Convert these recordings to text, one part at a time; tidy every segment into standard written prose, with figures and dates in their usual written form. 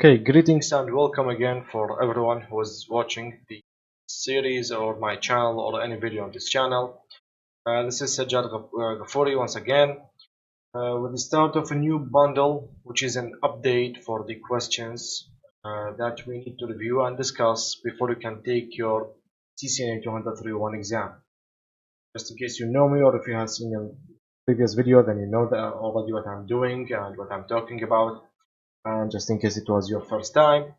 Okay, greetings and welcome again for everyone who is watching the series or my channel or any video on this channel. This is Sajjad Ghafouri once again with the start of a new bundle, which is an update for the questions that we need to review and discuss before you can take your CCNA 231 exam. Just in case you know me, or if you have seen a previous video, then you know that already what I'm doing and what I'm talking about. And just in case it was your first time,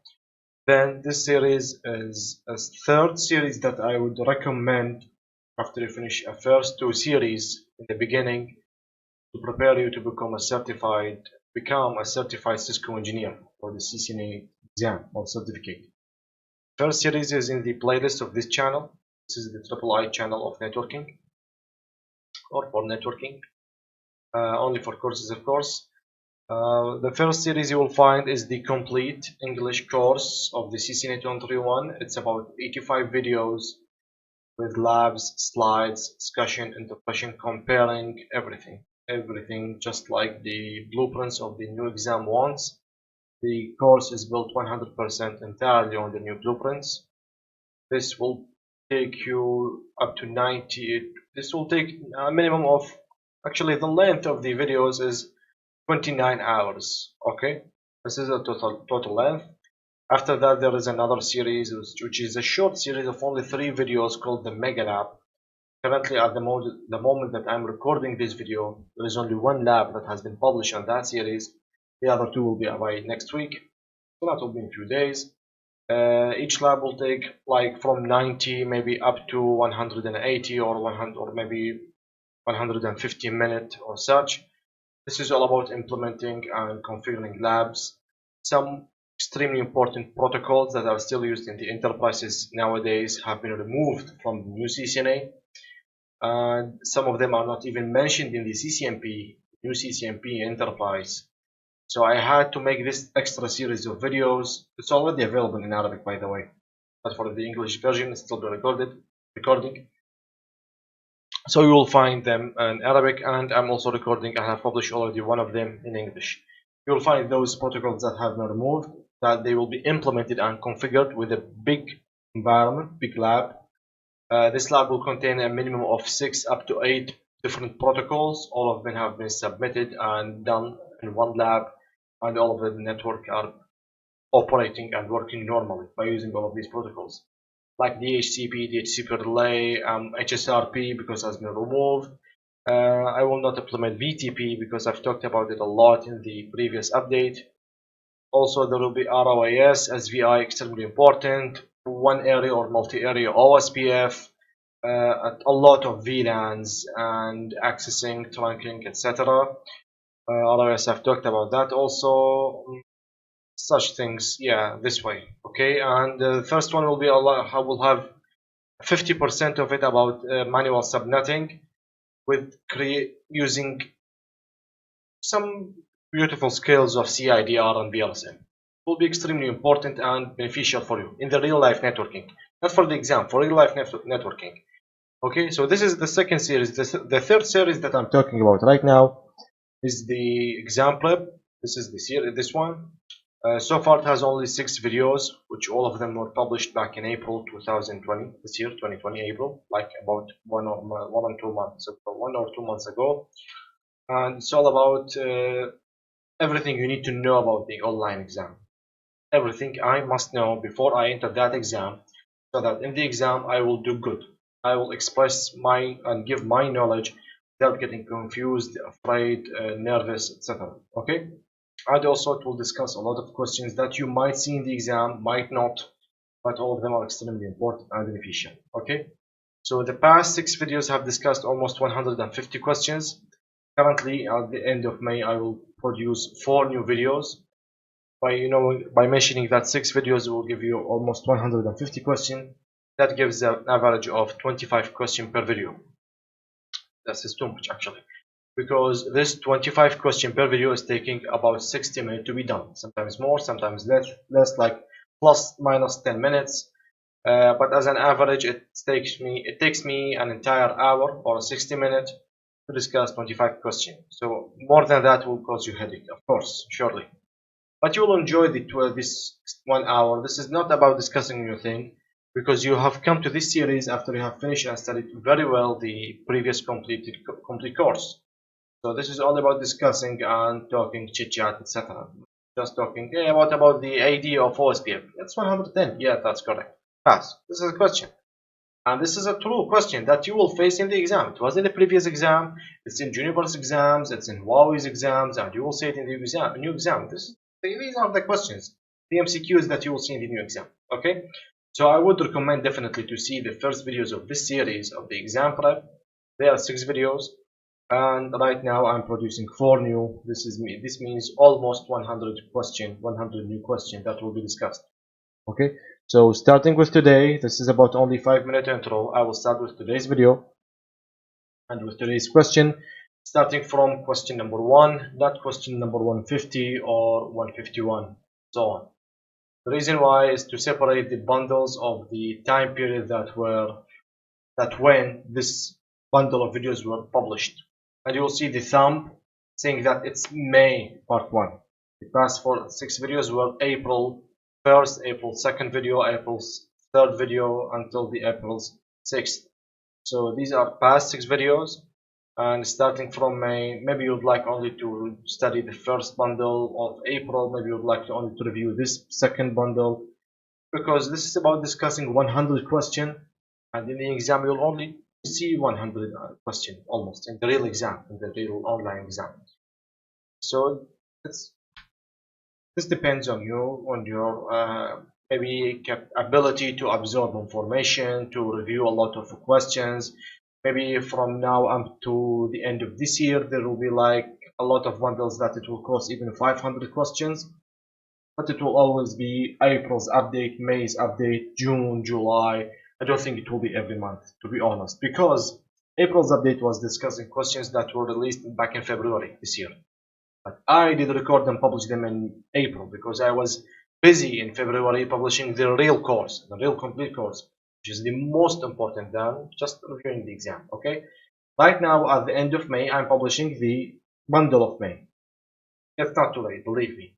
then this series is a third series that I would recommend after you finish a first two series in the beginning to prepare you to become a certified Cisco engineer for the CCNA exam or certificate. First series is in the playlist of this channel. This is the triple I channel of networking or for networking, only for courses of course. The first series you will find is the complete English course of the CCNA 231. It's about 85 videos with labs, slides, discussion, interpretation, comparing everything just like the blueprints of the new exam wants. The course is built 100% entirely on the new blueprints. This will take you up to 90. This will take a minimum of, actually the length of the videos is 29 hours. Okay, this is a total length. After that, there is another series which is a short series of only 3 videos called the Mega Lab. Currently, at the moment that I'm recording this video, there is only one lab that has been published on that series. The other 2 will be by next week, so that will be in a few days. Each lab will take like from 90 maybe up to 180 or 100 or maybe 150 minutes or such. This is all about implementing and configuring labs. Some extremely important protocols that are still used in the enterprises nowadays have been removed from the new CCNA, and some of them are not even mentioned in the CCNP, new CCNP enterprise. So I had to make this extra series of videos. It's already available in Arabic, by the way, but for the English version, it's still being recording. So you will find them in Arabic, and I'm also recording. I have published already one of them in English. You will find those protocols that have been removed, that they will be implemented and configured with a big environment, big lab. This lab will contain a minimum of 6 up to 8 different protocols. All of them have been submitted and done in one lab, and all of the network are operating and working normally by using all of these protocols, like DHCP relay, HSRP because it has been removed. I will not implement VTP because I've talked about it a lot in the previous update. Also, there will be ROAS, SVI, extremely important, one area or multi-area OSPF, a lot of VLANs and accessing, trunking, etc. ROAS, I've talked about that also. Such things, yeah, this way. Okay, and the first one will be how we'll have 50% of it about manual subnetting with using some beautiful skills of CIDR and VLSM. Will be extremely important and beneficial for you in the real life networking, not for the exam, for real life networking. Okay, so this is the second series. The third series that I'm talking about right now is the exam prep. This is the series, this one. So far it has only 6 videos, which all of them were published back in April 2020, this year, 2020 April, like about 1 or 2 months ago. And it's all about everything you need to know about the online exam. Everything I must know before I enter that exam, so that in the exam I will do good. I will express and give my knowledge without getting confused, afraid, nervous, etc. Okay? And also it will discuss a lot of questions that you might see in the exam, might not, but all of them are extremely important and beneficial. Okay, so the past 6 videos have discussed almost 150 questions. Currently, at the end of May, I will produce 4 new videos. By mentioning that 6 videos will give you almost 150 questions. That gives an average of 25 questions per video. That's too much actually, because this 25 question per video is taking about 60 minutes to be done, sometimes more, sometimes less, like plus minus 10 minutes, but as an average it takes me an entire hour or 60 minutes to discuss 25 questions. So more than that will cause you headache, of course, surely. But you will enjoy this 1 hour. This is not about discussing new thing, because you have come to this series after you have finished and studied very well the previous complete course. So this is all about discussing and talking, chit chat, etc. Just talking. Yeah, what about the AD of OSPF? That's 110. Yeah, that's correct. Pass. This is a question. And this is a true question that you will face in the exam. It was in the previous exam, it's in Juniper's exams, it's in Huawei's exams, and you will see it in the new exam. These are the questions, the MCQs that you will see in the new exam. Okay? So I would recommend definitely to see the first videos of this series of the exam prep. There are 6 videos, and right now I'm producing 4 new. This means almost 100 new questions that will be discussed. Okay, so starting with today, this is about only 5-minute intro. I will start with today's video and with today's question, starting from question number 1, not question number 150 or 151, so on. The reason why is to separate the bundles of the time period that when this bundle of videos were published. And you will see the thumb saying that it's May part 1. The past 6 videos were April 1st, April 2nd video, April 3rd video until the April 6th. So these are past 6 videos, and starting from May, maybe you'd like only to study the first bundle of April, maybe you'd like to only to review this second bundle, because this is about discussing 100 questions, and in the exam you'll only see 100 questions almost in the real exam, in the real online exam. So this depends on you, on your maybe ability to absorb information, to review a lot of questions. Maybe from now up to the end of this year, there will be like a lot of bundles that it will cost even 500 questions. But it will always be April's update, May's update, June, July. I don't think it will be every month, to be honest, because April's update was discussing questions that were released back in February this year. But I did record and publish them in April because I was busy in February publishing the real course, the real complete course, which is the most important than just reviewing the exam. Okay. Right now, at the end of May, I'm publishing the bundle of May. It's not too late, believe me.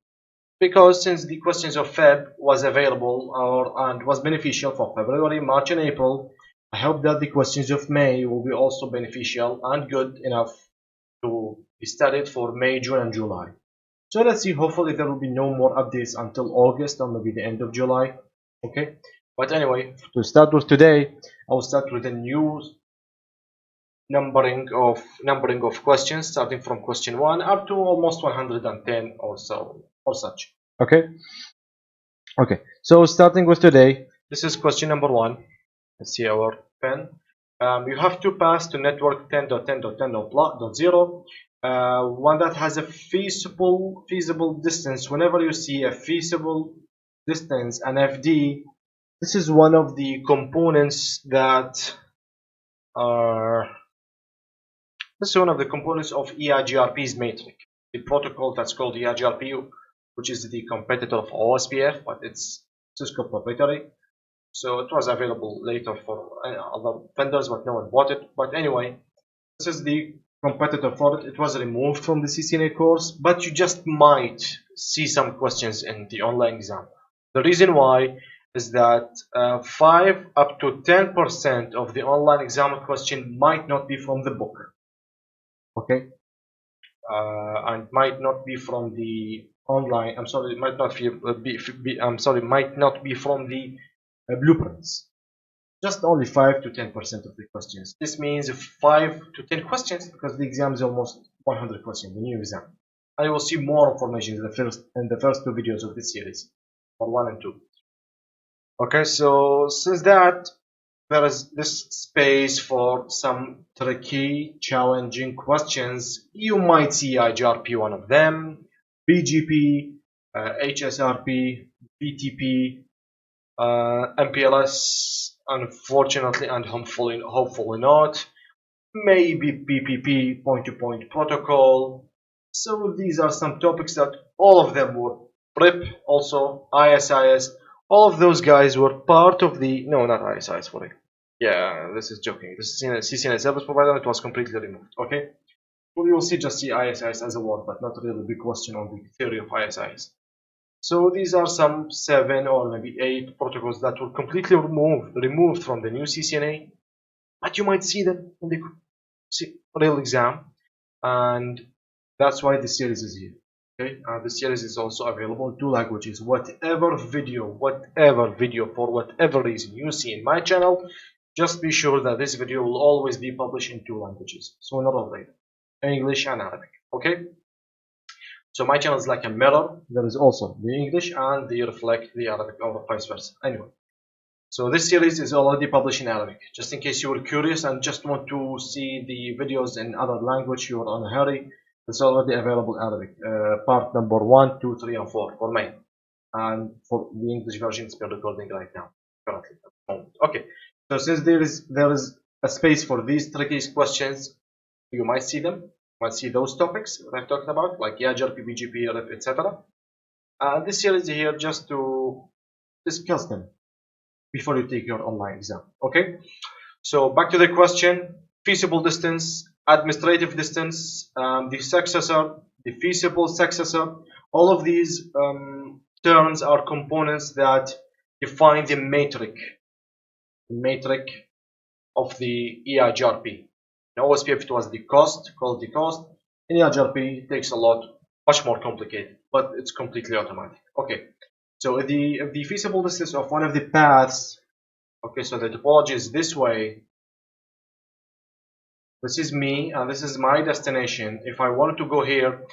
Because since the questions of Feb was available and was beneficial for February, March, and April, I hope that the questions of May will be also beneficial and good enough to be studied for May, June, and July. So let's see, hopefully there will be no more updates until August or maybe the end of July. Okay, but anyway, to start with today, I will start with a new numbering of questions, starting from question 1 up to almost 110 or so or such. Okay, so starting with today, this is question number 1. Let's see our pen. You have to pass to network 10.10.10.0, one that has a feasible distance. Whenever you see a feasible distance, an FD, this is one of the components that are this is one of the components of EIGRP's matrix, the protocol that's called EIGRP, which is the competitor of OSPF, but it's Cisco proprietary. So it was available later for other vendors, but no one bought it. But anyway, this is the competitor for it. It was removed from the CCNA course, but you just might see some questions in the online exam. The reason why is that 5 up to 10% of the online exam question might not be from the book. Okay, and might not be from the online. I'm sorry, it might not might not be from the blueprints. Just only 5 to 10% of the questions. This means 5 to 10 questions because the exam is almost 100 questions, the new exam. I will see more information in the first 2 videos of this series, for 1 and 2. Okay, so since that, there is this space for some tricky, challenging questions. You might see IGRP one of them, BGP, HSRP, BTP, MPLS, unfortunately and hopefully not, maybe PPP, point-to-point protocol. So these are some topics that all of them were PRIP, also ISIS. All of those guys were part of the not ISIS, sorry. Yeah, this is joking. This is CCNA service provider. It was completely removed. Okay, well, you'll just see ISIS as a word, but not really a big question on the theory of ISIS. So these are some 7 or maybe 8 protocols that were completely removed from the new CCNA, but you might see them in the real exam, and that's why this series is here. Okay, this series is also available in 2 languages. Whatever video for whatever reason you see in my channel, just be sure that this video will always be published in 2 languages, sooner or later, English and Arabic. Okay, so my channel is like a mirror. There is also the English and the reflect the Arabic, or vice versa. Anyway, so this series is already published in Arabic. Just in case you were curious and just want to see the videos in other language, you are in a hurry, it's already available in Arabic. Part number 1, 2, 3, and 4 for me. And for the English version, it's been recording right now, currently at the moment. Okay, so since there is a space for these tricky questions, you might see them, might see those topics that I've talked about, like Yajar, PBGP, RF, etc. This series here just to discuss them before you take your online exam. Okay, so back to the question: feasible distance, administrative distance, the successor, the feasible successor. All of these terms are components that define the metric of the EIGRP. In OSPF it was the cost, called the cost. In EIGRP it takes a lot, much more complicated, but it's completely automatic. Okay, so the feasible distance of one of the paths. Okay, so the topology is this way. This is me, and this is my destination. If I wanted to go here,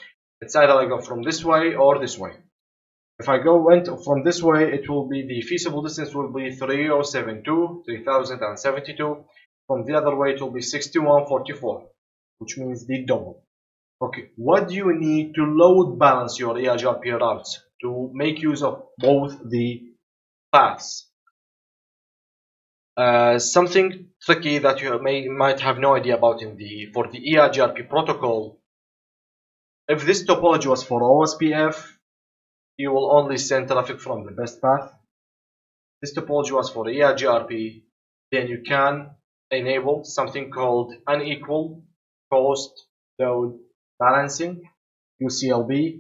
it's either I go from this way or this way. If I went from this way, it will be the feasible distance will be 3072. From the other way, it will be 6144, which means the double. Okay, what do you need to load balance your EIGRP routes to make use of both the paths? Something tricky that you might have no idea about for the EIGRP protocol. If this topology was for OSPF, you will only send traffic from the best path. This topology was for EIGRP, then you can enable something called unequal cost load balancing, UCLB.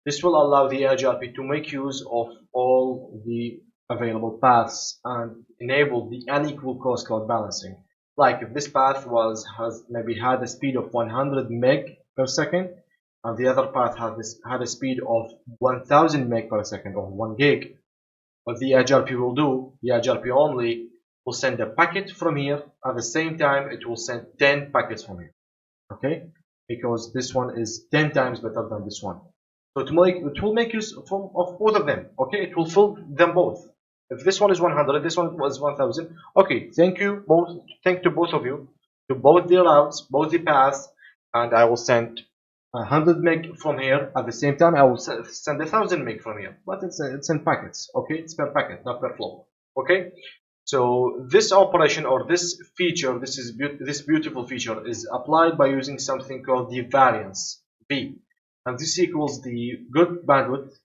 This will allow the EIGRP to make use of all the available paths and enable the unequal cost load balancing. Like if this path has maybe had a speed of 100 meg per second, and the other path had a speed of 1000 meg per second, or 1 gig. What the EIGRP will do, the EIGRP only will send a packet from here. At the same time, it will send 10 packets from here. Okay, because this one is 10 times better than this one. So it will make use of both of them. Okay, it will fill them both. If this one is 100, this one was 1000. Okay, thank you both. Thank to both of you, to both the routes, both the paths, and I will send 100 meg from here. At the same time, I will send 1000 meg from here, but it's in packets. Okay, it's per packet, not per flow. Okay, so this operation, or this feature, this beautiful feature is applied by using something called the variance V, and this equals the good bandwidth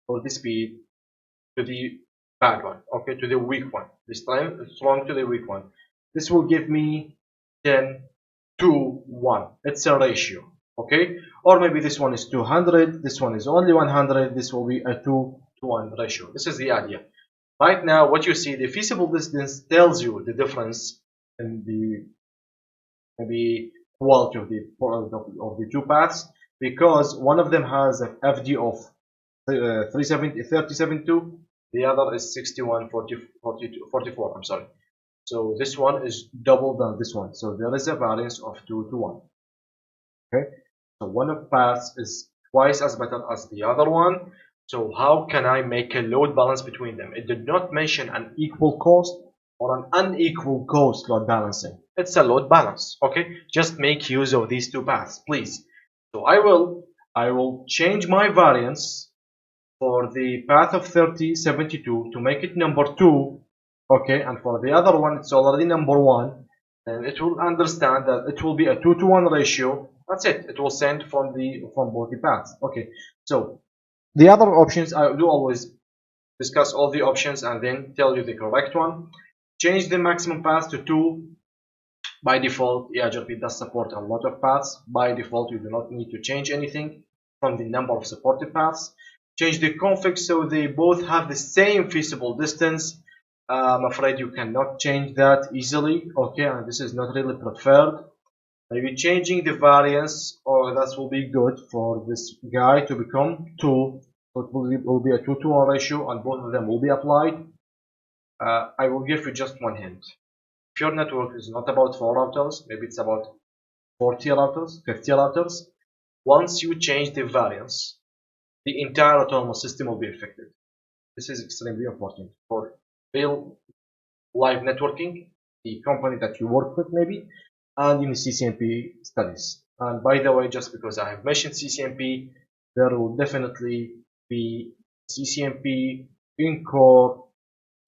or the speed to the bad one. Okay, to the weak one. This time strong to the weak one. This will give me 10 to 1. It's a ratio. Okay, or maybe this one is 200, this one is only 100, this will be a 2 to 1 ratio. This is the idea. Right now, what you see, the feasible distance tells you the difference in the maybe quality of the two paths, because one of them has a FD of 372, the other is 6144. I'm sorry. So this one is double than this one. So there is a variance of 2 to 1. Okay, so one of paths is twice as better as the other one. So how can I make a load balance between them? It did not mention an equal cost or an unequal cost load balancing. It's a load balance. Okay, just make use of these two paths, please. So I will change my variance for the path of 3072 to make it number 2. Okay, and for the other one it's already number 1, and it will understand that it will be a 2 to 1 ratio. That's it. It will send from both the paths. Okay, so the other options, I do always discuss all the options and then tell you the correct one. Change the maximum path to 2. By default, EIGRP does support a lot of paths. By default, you do not need to change anything from the number of supported paths. Change the config so they both have the same feasible distance. I'm afraid you cannot change that easily. Okay, and this is not really preferred. Maybe changing the variance, or that will be good for this guy to become 2. So it will be a 2 to 1 ratio, and both of them will be applied. I will give you just one hint. If your network is not about 4 routers, maybe it's about 40 routers, 50 routers, once you change the variance, the entire autonomous system will be affected. This is extremely important for real live networking, the company that you work with maybe, and in CCNP studies. And by the way, just because I have mentioned CCNP, there will definitely be CCNP in-core,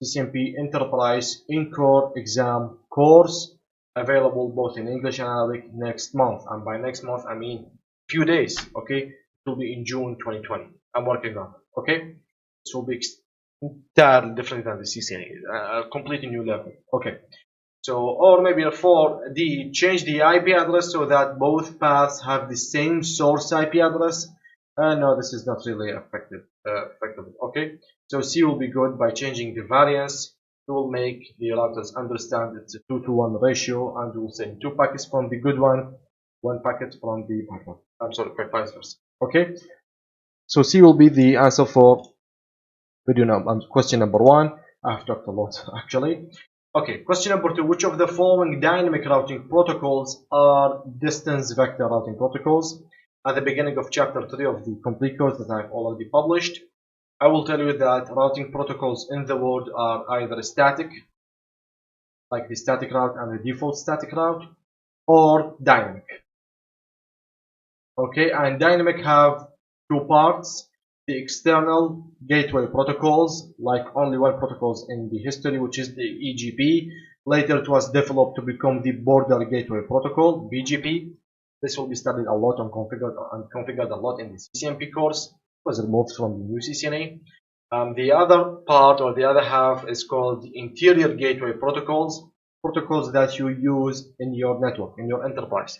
CCNP Enterprise in-core exam course available both in English and Arabic next month. And by next month, I mean few days, okay? It will be in June 2020. I'm working on it, okay? This will be entirely different than the CCNA, a completely new level, okay? So, or maybe a 4D, change the IP address so that both paths have the same source IP address. No, this is not really effective, okay? So C will be good by changing the variance. It will make the routers understand it's a 2 to 1 ratio, and we'll send 2 packets from the good one packet from the bad one. I'm sorry, vice versa. Okay? So C will be the answer for question number 1. I've talked a lot actually. Okay, question number 2. Which of the following dynamic routing protocols are distance vector routing protocols? At the beginning of chapter 3 of the complete course that I've already published, I will tell you that routing protocols in the world are either static, like the static route and the default static route, or dynamic. Okay, and dynamic have 2 parts. The external gateway protocols, like only one protocols in the history, which is the EGP. Later it was developed to become the border gateway protocol, BGP. This will be studied a lot and configured a lot in the CCNP course. It was removed from the new CCNA. The other part, or the other half, is called the interior gateway protocols, protocols that you use in your network, in your enterprise.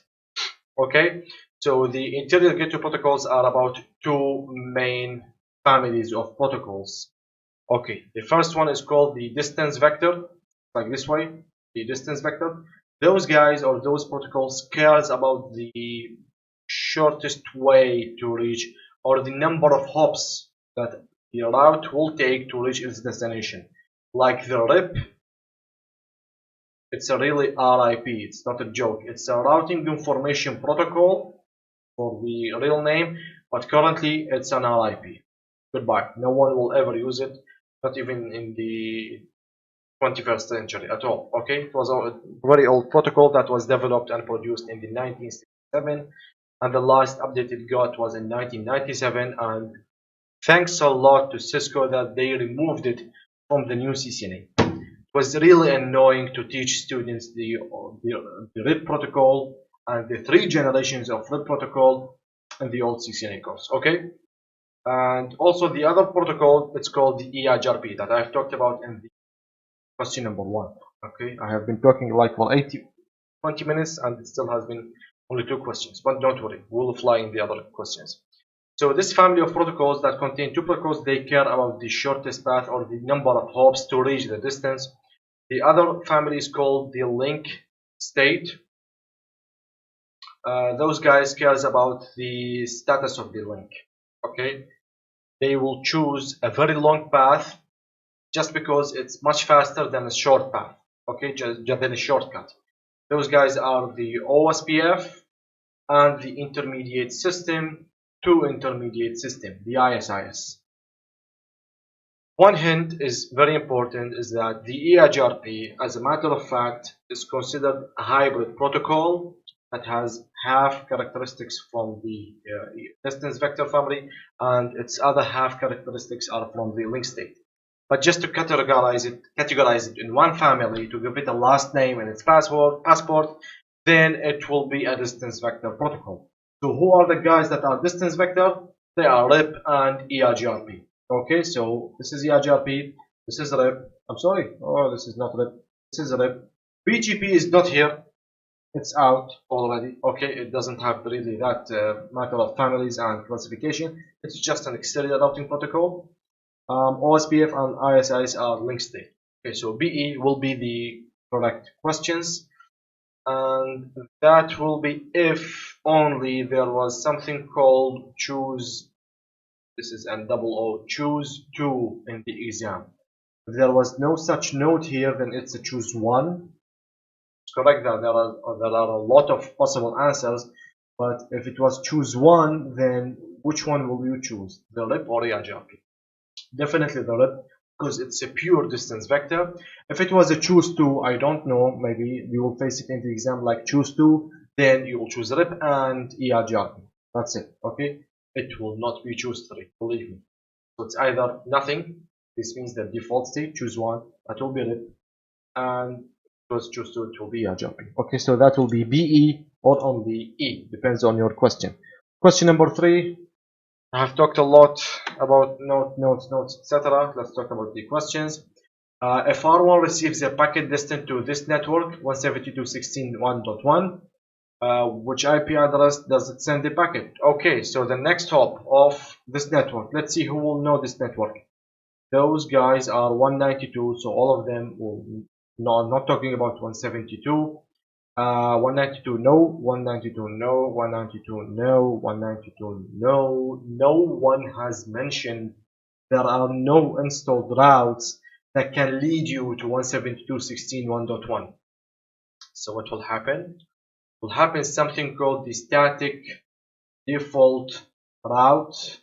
Okay, so the interior gateway protocols are about 2 main families of protocols. Okay, the first one is called the distance vector, like this way, the distance vector. Those guys, or those protocols, cares about the shortest way to reach, or the number of hops that the route will take to reach its destination. Like the RIP, it's a really RIP, it's not a joke. It's a routing information protocol for the real name, but currently it's an RIP. Goodbye. No one will ever use it, not even in the 21st century at all. Okay, it was a very old protocol that was developed and produced in the 1967, and the last update it got was in 1997. And thanks a lot to Cisco that they removed it from the new CCNA. It was really annoying to teach students the RIP protocol and the 3 generations of RIP protocol in the old CCNA course. Okay, and also the other protocol, it's called the EIGRP that I've talked about in the question number 1. Okay, I have been talking like for 20 minutes and it still has been only 2 questions, but don't worry, we'll fly in the other questions. So this family of protocols that contain 2 protocols, they care about the shortest path or the number of hops to reach the distance. The other family is called the link state. Those guys cares about the status of the link. Okay, they will choose a very long path just because it's much faster than a short path. Okay, just than a shortcut. Those guys are the OSPF and the intermediate system to intermediate system, the ISIS. One hint is very important, is that the EIGRP, as a matter of fact, is considered a hybrid protocol that has half characteristics from the distance vector family, and its other half characteristics are from the link state. But just to categorize it in one family, to give it a last name and its passport, then it will be a distance vector protocol. So who are the guys that are distance vector? They are RIP and EIGRP. Okay, so this is EIGRP, this is RIP. I'm sorry, oh, this is not RIP. This is RIP. BGP is not here. It's out already. Okay, it doesn't have really that matter of families and classification. It's just an exterior routing protocol. OSPF and ISIs are link state. Okay, so BE will be the correct questions, and that will be if only there was something called choose. This is N double O, choose two in the exam. If there was no such note here, then it's a choose one. It's correct that there are a lot of possible answers, but if it was choose one, then which one will you choose, the RIP or EIGRP? Definitely the RIP, because it's a pure distance vector. If it was a choose two, I don't know, maybe you will face it in the exam like choose two, then you will choose RIP and EIGRP. That's it, okay? It will not be choose three, believe me. So it's either nothing, this means the default state, choose one, that will be RIP, and choose two, it will be EIGRP. Okay, so that will be BE or only E, depends on your question. Question number 3. I have talked a lot about notes, etc. Let's talk about the questions. If R1 receives a packet destined to this network, 172.16.1.1, which IP address does it send the packet? Okay, so the next hop of this network, let's see who will know this network. Those guys are 192, so all of them will, no, I'm not talking about 172. 192 no, 192 no, 192 no, 192 no. No one has mentioned there are no installed routes that can lead you to 172.16.1.1. So what will happen? Will happen something called the static default route.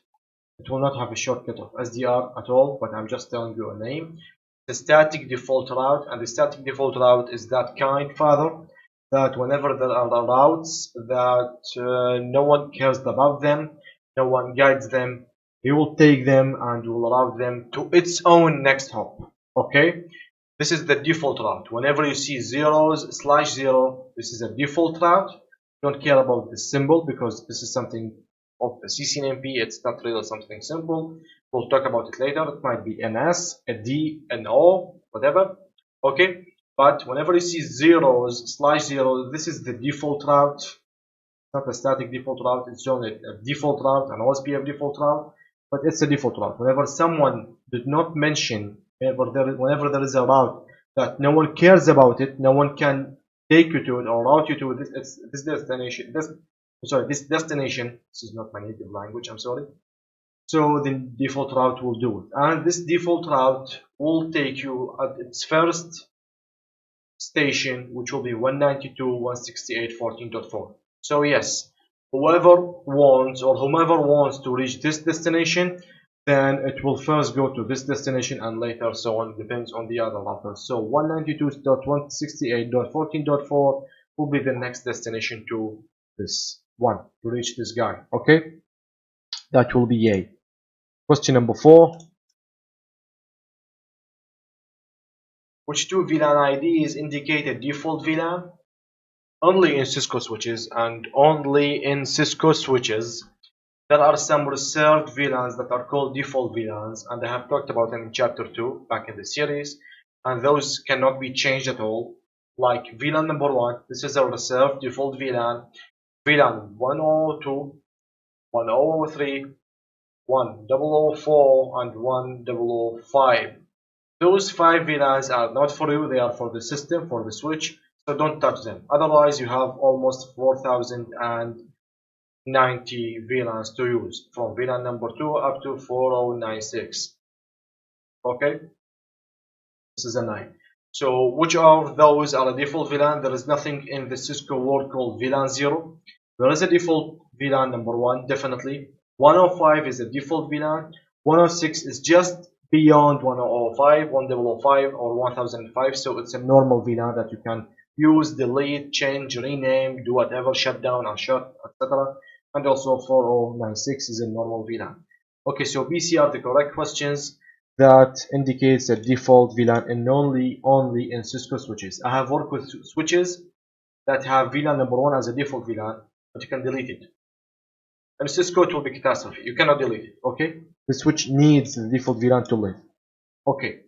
It will not have a shortcut of SDR at all, but I'm just telling you a name. The static default route, and the static default route is that kind, Father, that whenever there are routes that no one cares about them, no one guides them, he will take them and will route them to its own next hop. Okay, this is the default route. Whenever you see zeros /0, this is a default route. Don't care about the symbol because this is something of the CCNA. It's not really something simple. We'll talk about it later. It might be NS, a D, an O, whatever. Okay, but whenever you see zeros /0, this is the default route. It's not a static default route. It's only a default route, an OSPF default route, but it's a default route. Whenever someone did not mention, whenever there is a route that no one cares about it, no one can take you to it or route you to this destination. This destination. This is not my native language. I'm sorry. So the default route will do it, and this default route will take you at its first station, which will be 192.168.14.4. So yes, whoever wants to reach this destination, then it will first go to this destination and later so on, depends on the other routers. So 192.168.14.4 will be the next destination to this one, to reach this guy. Okay, that will be A. Question number 4. Which two VLAN IDs indicate a default VLAN? Only in Cisco switches, and only in Cisco switches there are some reserved VLANs that are called default VLANs, and I have talked about them in chapter 2 back in the series, and those cannot be changed at all. Like VLAN number 1, this is a reserved default VLAN. VLAN 102, 1003, 1004, and 1005. Those 5 VLANs are not for you, they are for the system, for the switch, so don't touch them. Otherwise, you have almost 4090 VLANs to use, from VLAN number 2 up to 4096. Okay, this is a 9. So, which of those are a default VLAN? There is nothing in the Cisco world called VLAN 0. There is a default VLAN number 1, definitely. 105 is a default VLAN. 106 is just beyond 1005, 1005 or 1005, so it's a normal VLAN that you can use, delete, change, rename, do whatever, shut down, unshut, etc. And also 4096 is a normal VLAN. Okay, so BC are the correct questions that indicates a default VLAN and only in Cisco switches. I have worked with switches that have VLAN number 1 as a default VLAN, but you can delete it. And Cisco, it will be catastrophe. You cannot delete it. Okay, the switch needs the default VLAN to live. Okay.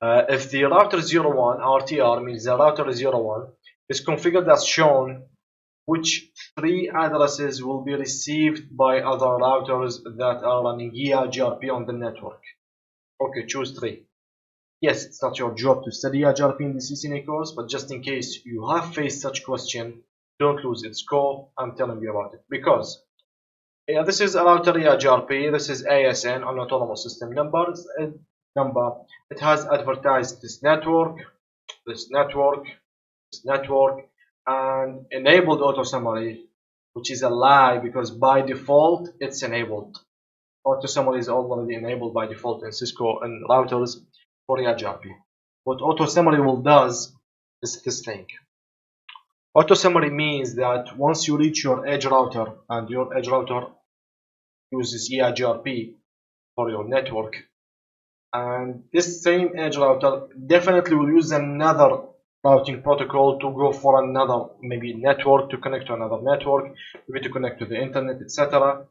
If the router 01 RTR means the router 01 is configured as shown. Which three addresses will be received by other routers that are running EIGRP on the network? Okay, choose three. Yes, it's not your job to study EIGRP in the CCNA course, but just in case you have faced such question, don't lose its scope. I'm telling you about it because this is a router EIGRP. This is ASN, an autonomous system number. It has advertised this network, this network, this network, and enabled auto summary, which is a lie because by default it's enabled. Auto summary is already enabled by default in Cisco and routers for EIGRP. What auto summary will does is this thing. Auto summary means that once you reach your edge router and your edge router uses EIGRP for your network, and this same edge router definitely will use another routing protocol to go for another maybe network, to connect to another network, maybe to connect to the internet, etc.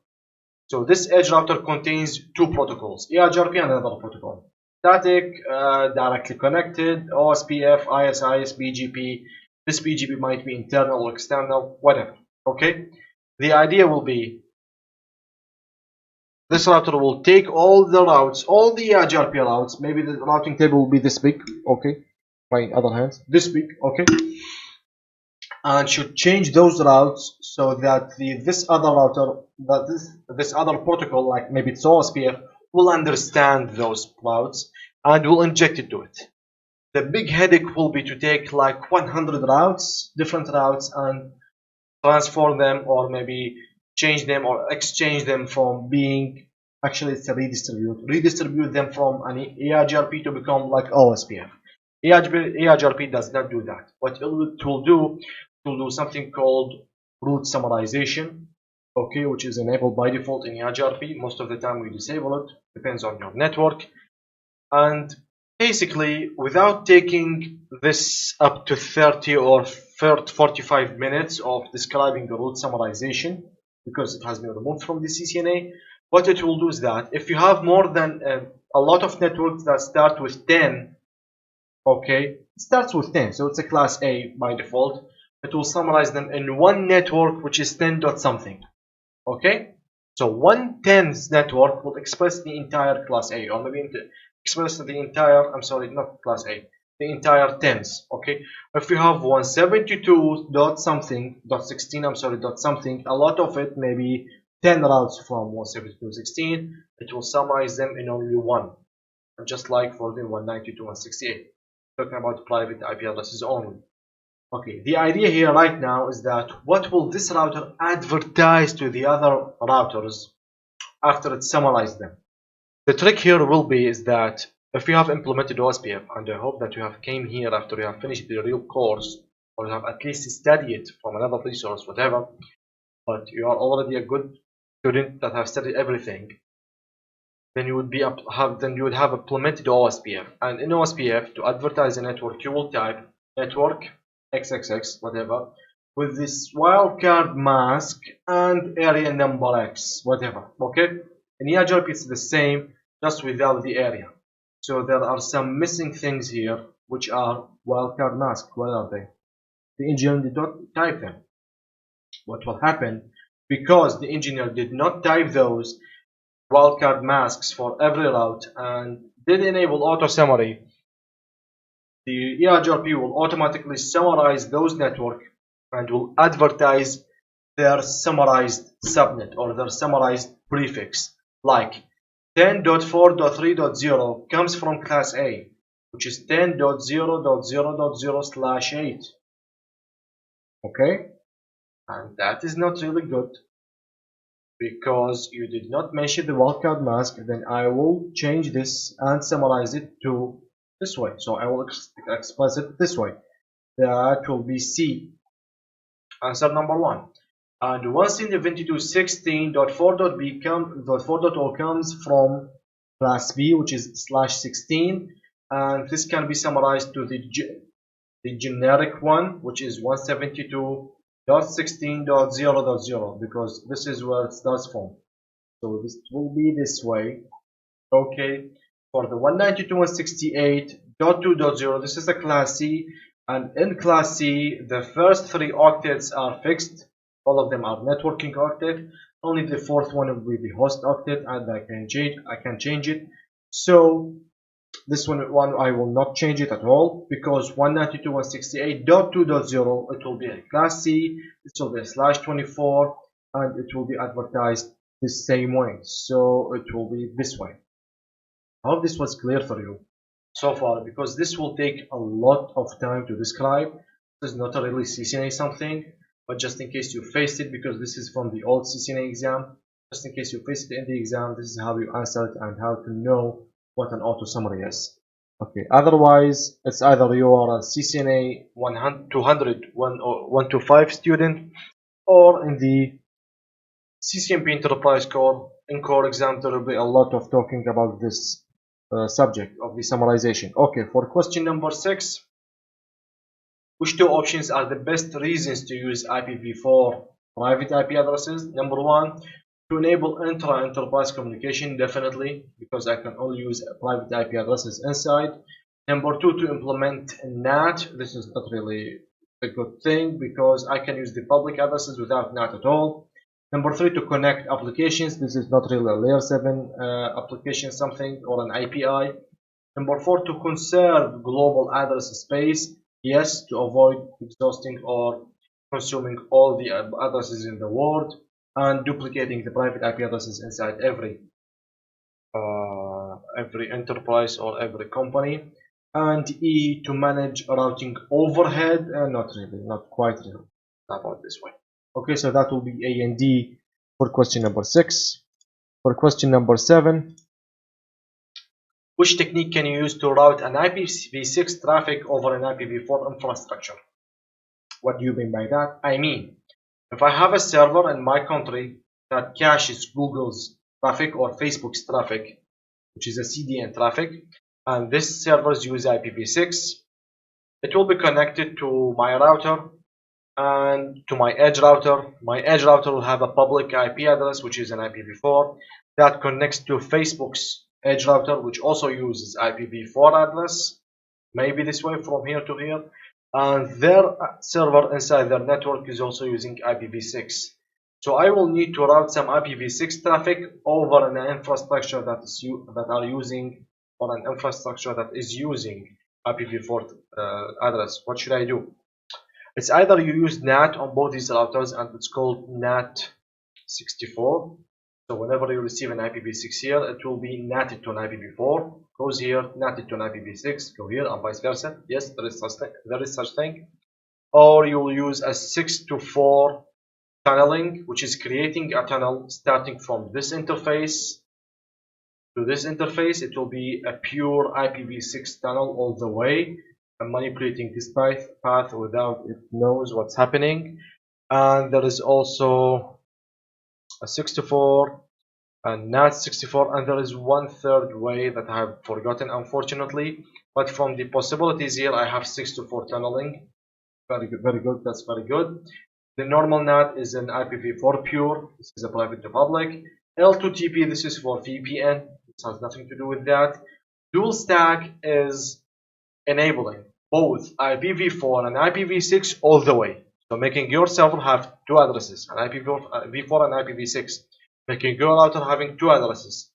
So this edge router contains two protocols, EIGRP and another protocol. Static, directly connected, OSPF, ISIS, BGP. This BGP might be internal or external, whatever. Okay. The idea will be this router will take all the routes, all the EIGRP routes. Maybe the routing table will be this big. Okay. By other hand, this big. Okay. And should change those routes so that this other router, that this other protocol, like maybe it's OSPF, will understand those routes and will inject it to it. The big headache will be to take like 100 routes, different routes, and transform them or maybe change them or exchange them from being, actually it's a redistribute them from an EIGRP to become like OSPF. EIGRP does not do that. What it will do something called route summarization, okay, which is enabled by default in EIGRP. Most of the time we disable it, depends on your network. And basically, without taking this up to 30 or 45 minutes of describing the route summarization, because it has been removed from the CCNA, what it will do is that if you have more than a lot of networks that start with 10, okay, it starts with 10, so it's a class A by default, it will summarize them in one network which is 10 dot something. Okay, so 1/10 network will express the entire class A, or maybe express the entire, I'm sorry, not class A, the entire tens. Okay, if you have 172 dot something dot 16, I'm sorry, dot something, a lot of it, maybe 10 routes from 172.16, it will summarize them in only one, just like for the 192.168, talking about private IP addresses only. Okay, the idea here right now is that what will this router advertise to the other routers after it summarized them? The trick here will be is that if you have implemented OSPF, and I hope that you have came here after you have finished the real course, or you have at least studied it from another resource, whatever, but you are already a good student that have studied everything, then you would have implemented OSPF, and in OSPF to advertise a network you will type network XXX whatever with this wildcard mask and area number X whatever. Okay, in EIGRP it's the same, just without the area. So there are some missing things here which are wildcard mask. What are they? The engineer did not type them. What will happen, because the engineer did not type those wildcard masks for every route and did enable auto summary, the EIGRP will automatically summarize those networks and will advertise their summarized subnet or their summarized prefix, like 10.4.3.0 comes from class A, which is 10.0.0.0/8. Okay, and that is not really good, because you did not mention the wildcard mask. Then I will change this and summarize it to this way. So I will express it this way. That will be C. Answer number 1. And once in the 22.16.4.b.4.o comes from class B, which is /16, and this can be summarized to the generic one, which is 172.16.0.0, because this is where it starts from. So this will be this way. Okay, for the 192.168.2.0, this is a class C, And in class C, the first three octets are fixed. All of them are networking octet. Only the fourth one will be the host octet, and I can change it. So this one I will not change it at all, because 192.168.2.0, it will be a class C. It will be a /24, and it will be advertised the same way. So it will be this way. I hope this was clear for you so far, because this will take a lot of time to describe. This is not a really CCNA something, but just in case you faced it, because this is from the old CCNA exam, just in case you faced it in the exam, this is how you answer it and how to know what an auto summary is. Okay, otherwise it's either you are a CCNA 100, 200, 125 student, or in the CCNP Enterprise Core. In core exam there will be a lot of talking about this subject of the summarization. Okay, for question number 6, which two options are the best reasons to use IPv4 private IP addresses? Number 1, to enable intra-enterprise communication, definitely, because I can only use private IP addresses inside. Number 2, to implement NAT. This is not really a good thing, because I can use the public addresses without NAT at all. Number 3, to connect applications. This is not really a layer 7 application something, or an API. Number 4, to conserve global address space. Yes, to avoid exhausting or consuming all the addresses in the world and duplicating the private IP addresses inside every enterprise or every company. And E, to manage routing overhead. Not really, not quite really. Not about this way. Okay, so that will be A and D for question number 6. For question number 7, which technique can you use to route an IPv6 traffic over an IPv4 infrastructure? What do you mean by that? I mean, if I have a server in my country that caches Google's traffic or Facebook's traffic, which is a CDN traffic, and this servers use IPv6, it will be connected to my router and to my edge router. My edge router will have a public IP address, which is an IPv4, that connects to Facebook's edge router, which also uses IPv4 address, maybe this way from here to here, and their server inside their network is also using IPv6. So I will need to route some IPv6 traffic over an infrastructure that is using IPv4 address. What should I do? It's either you use NAT on both these routers, and it's called NAT 64. So whenever you receive an IPv6 here, it will be NATed to an IPv4. Goes here, NATed to an IPv6. Go here, and vice versa. Yes, there is such thing. Or you will use a 6 to 4 tunneling, which is creating a tunnel starting from this interface to this interface. It will be a pure IPv6 tunnel all the way, and manipulating this path without it knows what's happening. And there is also a 64 and NAT 64, and there is one third way that I have forgotten, unfortunately. But from the possibilities here, I have 6 to 4 tunneling. Very good, very good. That's very good. The normal NAT is an IPv4 pure. This is a private to public. L2TP, this is for VPN. This has nothing to do with that. Dual stack is enabling both IPv4 and IPv6 all the way. So making your server have two addresses, an IPv4 and IPv6. Making your router having two addresses,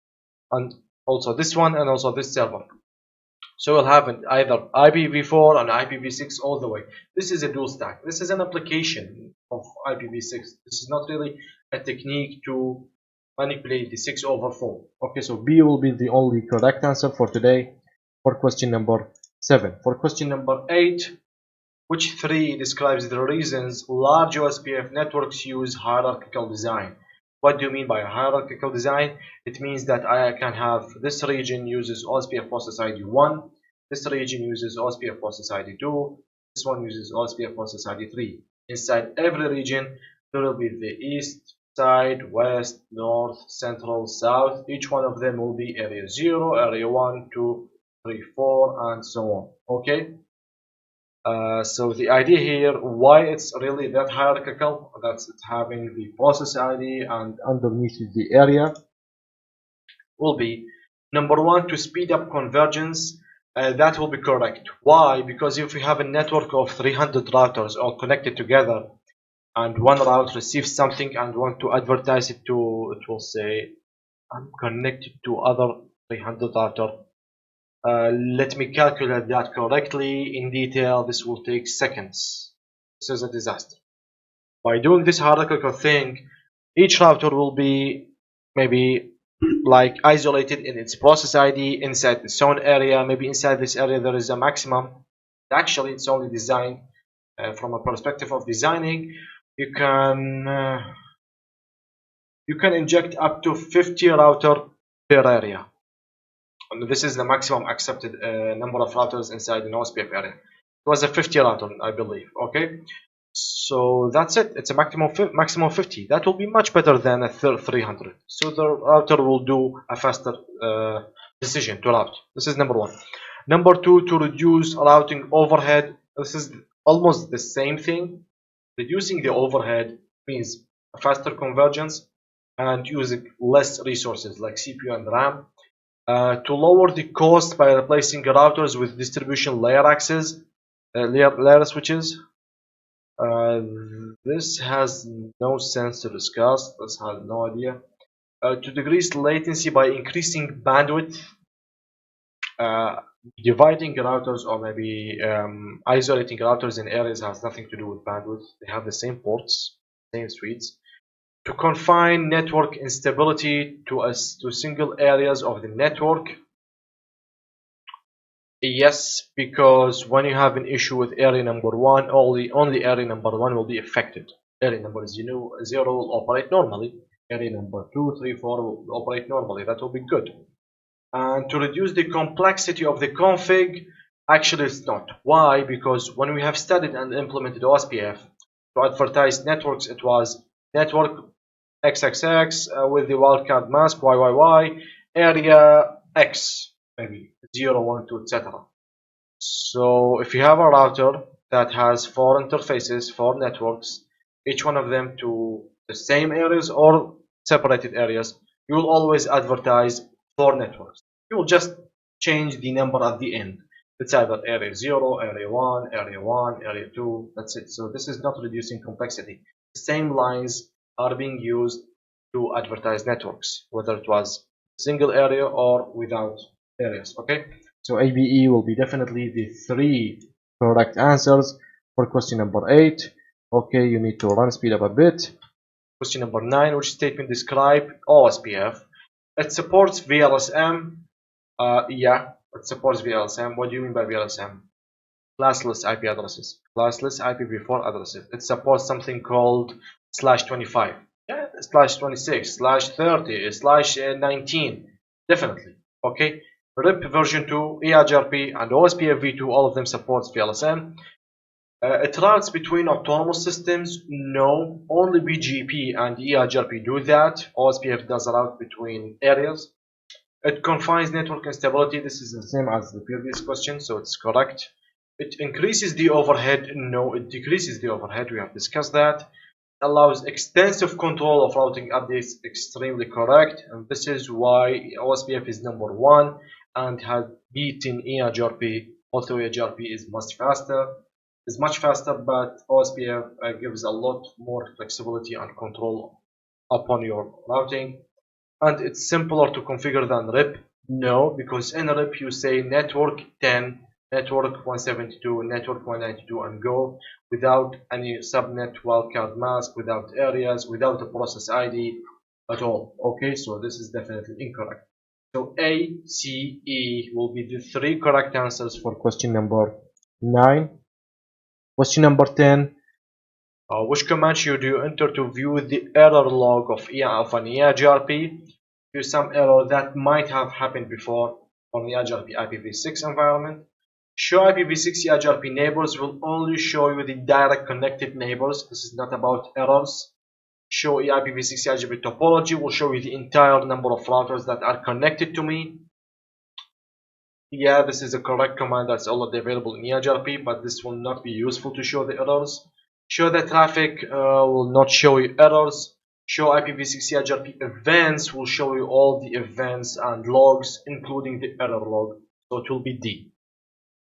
and also this one and also this server. So you'll have either IPv4 and IPv6 all the way. This is a dual stack. This is an application of IPv6. This is not really a technique to manipulate the 6 over 4. Okay, so B will be the only correct answer for today for question number 7. For question number 8, which 3 describes the reasons large OSPF networks use hierarchical design? What do you mean by hierarchical design? It means that I can have this region uses OSPF process ID 1, this region uses OSPF process ID 2, this one uses OSPF process ID 3. Inside every region, there will be the east side, west, north, central, south. Each one of them will be area 0, area 1, 2, 3, 4, and so on. Okay? So the idea here, why it's really that hierarchical, that's it having the process ID and underneath the area, will be number 1, to speed up convergence. that will be correct. Why? Because if you have a network of 300 routers all connected together, and one route receives something and want to advertise it to, it will say, I'm connected to other 300 router. Let me calculate that correctly in detail. This will take seconds. This is a disaster. By doing this hierarchical thing, each router will be maybe like isolated in its process ID inside its own area. Maybe inside this area there is a maximum. Actually, it's only designed from a perspective of designing. You can uh, you can inject up to 50 router per area. And this is the maximum accepted number of routers inside an OSPF area. It was a 50 router, I believe. Okay, so that's it. It's a maximum 50. That will be much better than a 300. So the router will do a faster decision to route. This is number one. Number two, to reduce routing overhead. This is almost the same thing. Reducing the overhead means a faster convergence and using less resources like CPU and RAM. To lower the cost by replacing routers with distribution layer access, layer switches. Uh, this has no sense to discuss. This has no idea. To decrease latency by increasing bandwidth, uh, dividing routers or maybe isolating routers in areas has nothing to do with bandwidth. They have the same ports, same suites. To confine network instability to single areas of the network. Yes, because when you have an issue with area number one, only area number one will be affected. Area number zero will operate normally. Area number two, three, four will operate normally. That will be good. And to reduce the complexity of the config, actually it's not. Why? Because when we have studied and implemented OSPF to advertise networks, it was network XXX with the wildcard mask YYY, area X, maybe 0, 1, 2, etc. So if you have a router that has 4 interfaces, 4 networks, each one of them to the same areas or separated areas, you will always advertise 4 networks. You will just change the number at the end. It's either area 0, area 1, area 2, that's it. So this is not reducing complexity. The same lines are being used to advertise networks, whether it was single area or without areas, okay? So ABE will be definitely the 3 correct answers for question number 8. Okay, you need to run speed up a bit. Question number 9, which statement describe OSPF? It supports VLSM. Yeah, it supports VLSM. What do you mean by VLSM? Classless IP addresses. Classless IPv4 addresses. It supports something called /25. Yeah, /26, /30, /19. Definitely. Okay. RIP version 2, EIGRP, and OSPF v2, all of them supports VLSM. It routes between autonomous systems. No, only BGP and EIGRP do that. OSPF does route between areas. It confines network instability. This is the same as the previous question, so it's correct. It increases the overhead. No, it decreases the overhead. We have discussed that. It allows extensive control of routing updates. Extremely correct. And this is why OSPF is number 1 and has beaten EIGRP. Although EIGRP is much faster, but OSPF gives a lot more flexibility and control upon your routing. And it's simpler to configure than RIP. No, because in RIP you say network 10, network 172, network 192 and go without any subnet wildcard mask, without areas, without a process ID at all. Okay, so this is definitely incorrect. So A, C, E will be the 3 correct answers for question number 9. Question number 10. Which command should you enter to view the error log of an EIGRP? Use some error that might have happened before on the EIGRP IPv6 environment. Show IPv6 EIGRP neighbors will only show you the direct connected neighbors. This is not about errors. Show IPv6 EIGRP topology will show you the entire number of routers that are connected to me. Yeah, this is a correct command that's already available in EIGRP, but this will not be useful to show the errors. Show the traffic will not show you errors. Show IPv6 EIGRP events will show you all the events and logs, including the error log. So it will be D.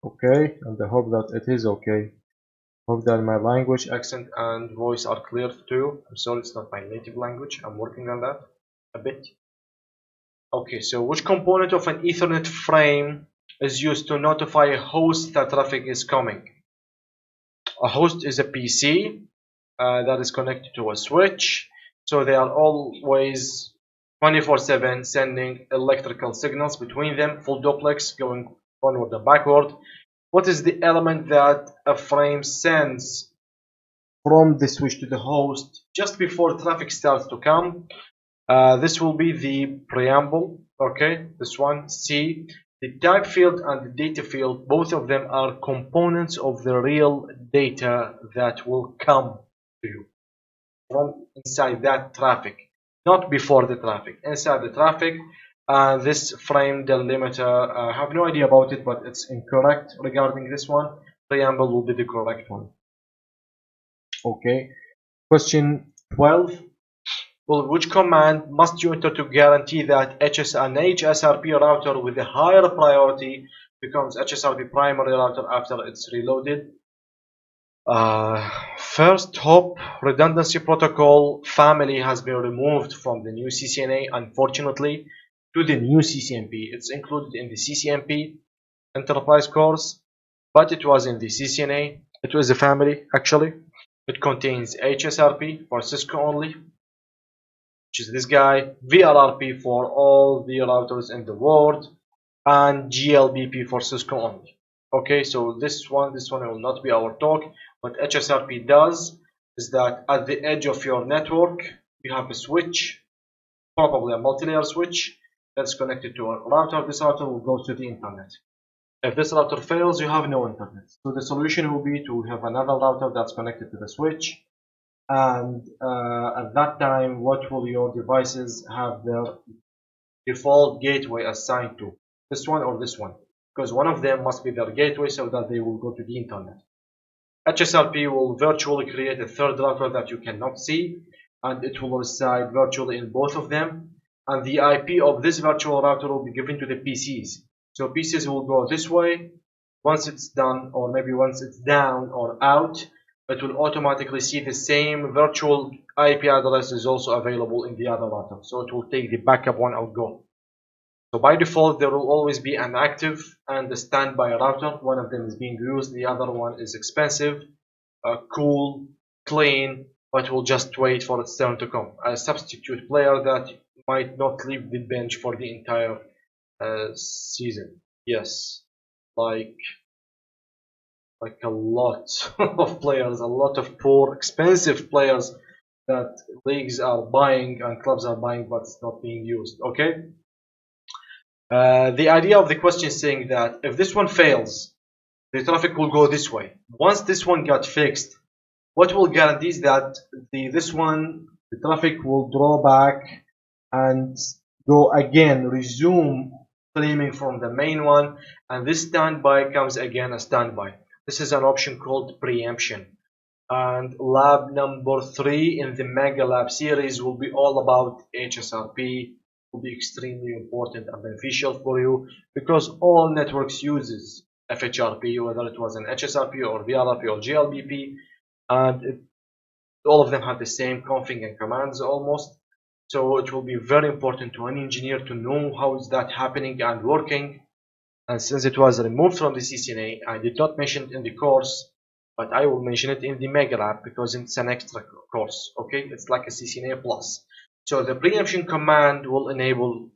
Okay, and I hope that it is okay. Hope that my language, accent, and voice are clear too. I'm sorry it's not my native language. I'm working on that a bit. Okay, so which component of an Ethernet frame is used to notify a host that traffic is coming? A host is a PC that is connected to a switch, so they are always 24/7 sending electrical signals between them, full duplex going forward and backward. What is the element that a frame sends from the switch to the host just before traffic starts to come? This will be the preamble. Okay, this one. C. The type field and the data field, both of them are components of the real data that will come to you from inside that traffic, not before the traffic, inside the traffic. This frame delimiter, I have no idea about it, but it's incorrect regarding this one. Preamble will be the correct one. Okay, question 12. Well, which command must you enter to guarantee that an HSRP router with a higher priority becomes HSRP primary router after it's reloaded? First hop redundancy protocol family has been removed from the new CCNA, unfortunately, to the new CCNP. It's included in the CCNP enterprise course, but it was in the CCNA. It was a family, actually. It contains HSRP for Cisco only, which is this guy, VRRP for all the routers in the world, and GLBP for Cisco only. Okay, so this one will not be our talk. What HSRP does is that at the edge of your network, you have a switch, probably a multi-layer switch, that's connected to a router. This router will go to the internet. If this router fails, you have no internet. So the solution will be to have another router that's connected to the switch, and at that time, what will your devices have their default gateway assigned to? This one or this one? Because one of them must be their gateway so that they will go to the internet. HSRP will virtually create a third router that you cannot see, and it will reside virtually in both of them, and the IP of this virtual router will be given to the PCs. So PCs will go this way. Once it's done, or maybe once it's down or out, it will automatically see the same virtual IP address is also available in the other router. So it will take the backup one and go. So by default, there will always be an active and a standby router. One of them is being used, the other one is expensive, cool, clean, but will just wait for its turn to come. A substitute player that might not leave the bench for the entire season. Yes, like a lot of players, a lot of poor, expensive players that leagues are buying and clubs are buying, but it's not being used. Okay. The idea of the question is saying that if this one fails, the traffic will go this way. Once this one got fixed, what will guarantee is that the traffic will draw back and go again, resume streaming from the main one, and this standby comes again a standby. This is an option called preemption. And lab number 3 in the Mega Lab series will be all about HSRP. Will be extremely important and beneficial for you because all networks uses FHRP, whether it was an HSRP or VRRP or GLBP, and all of them have the same config and commands almost. So it will be very important to an engineer to know how is that happening and working. And since it was removed from the CCNA, I did not mention it in the course, but I will mention it in the Mega Lab because it's an extra course. Okay, it's like a CCNA plus. So the preemption command will enable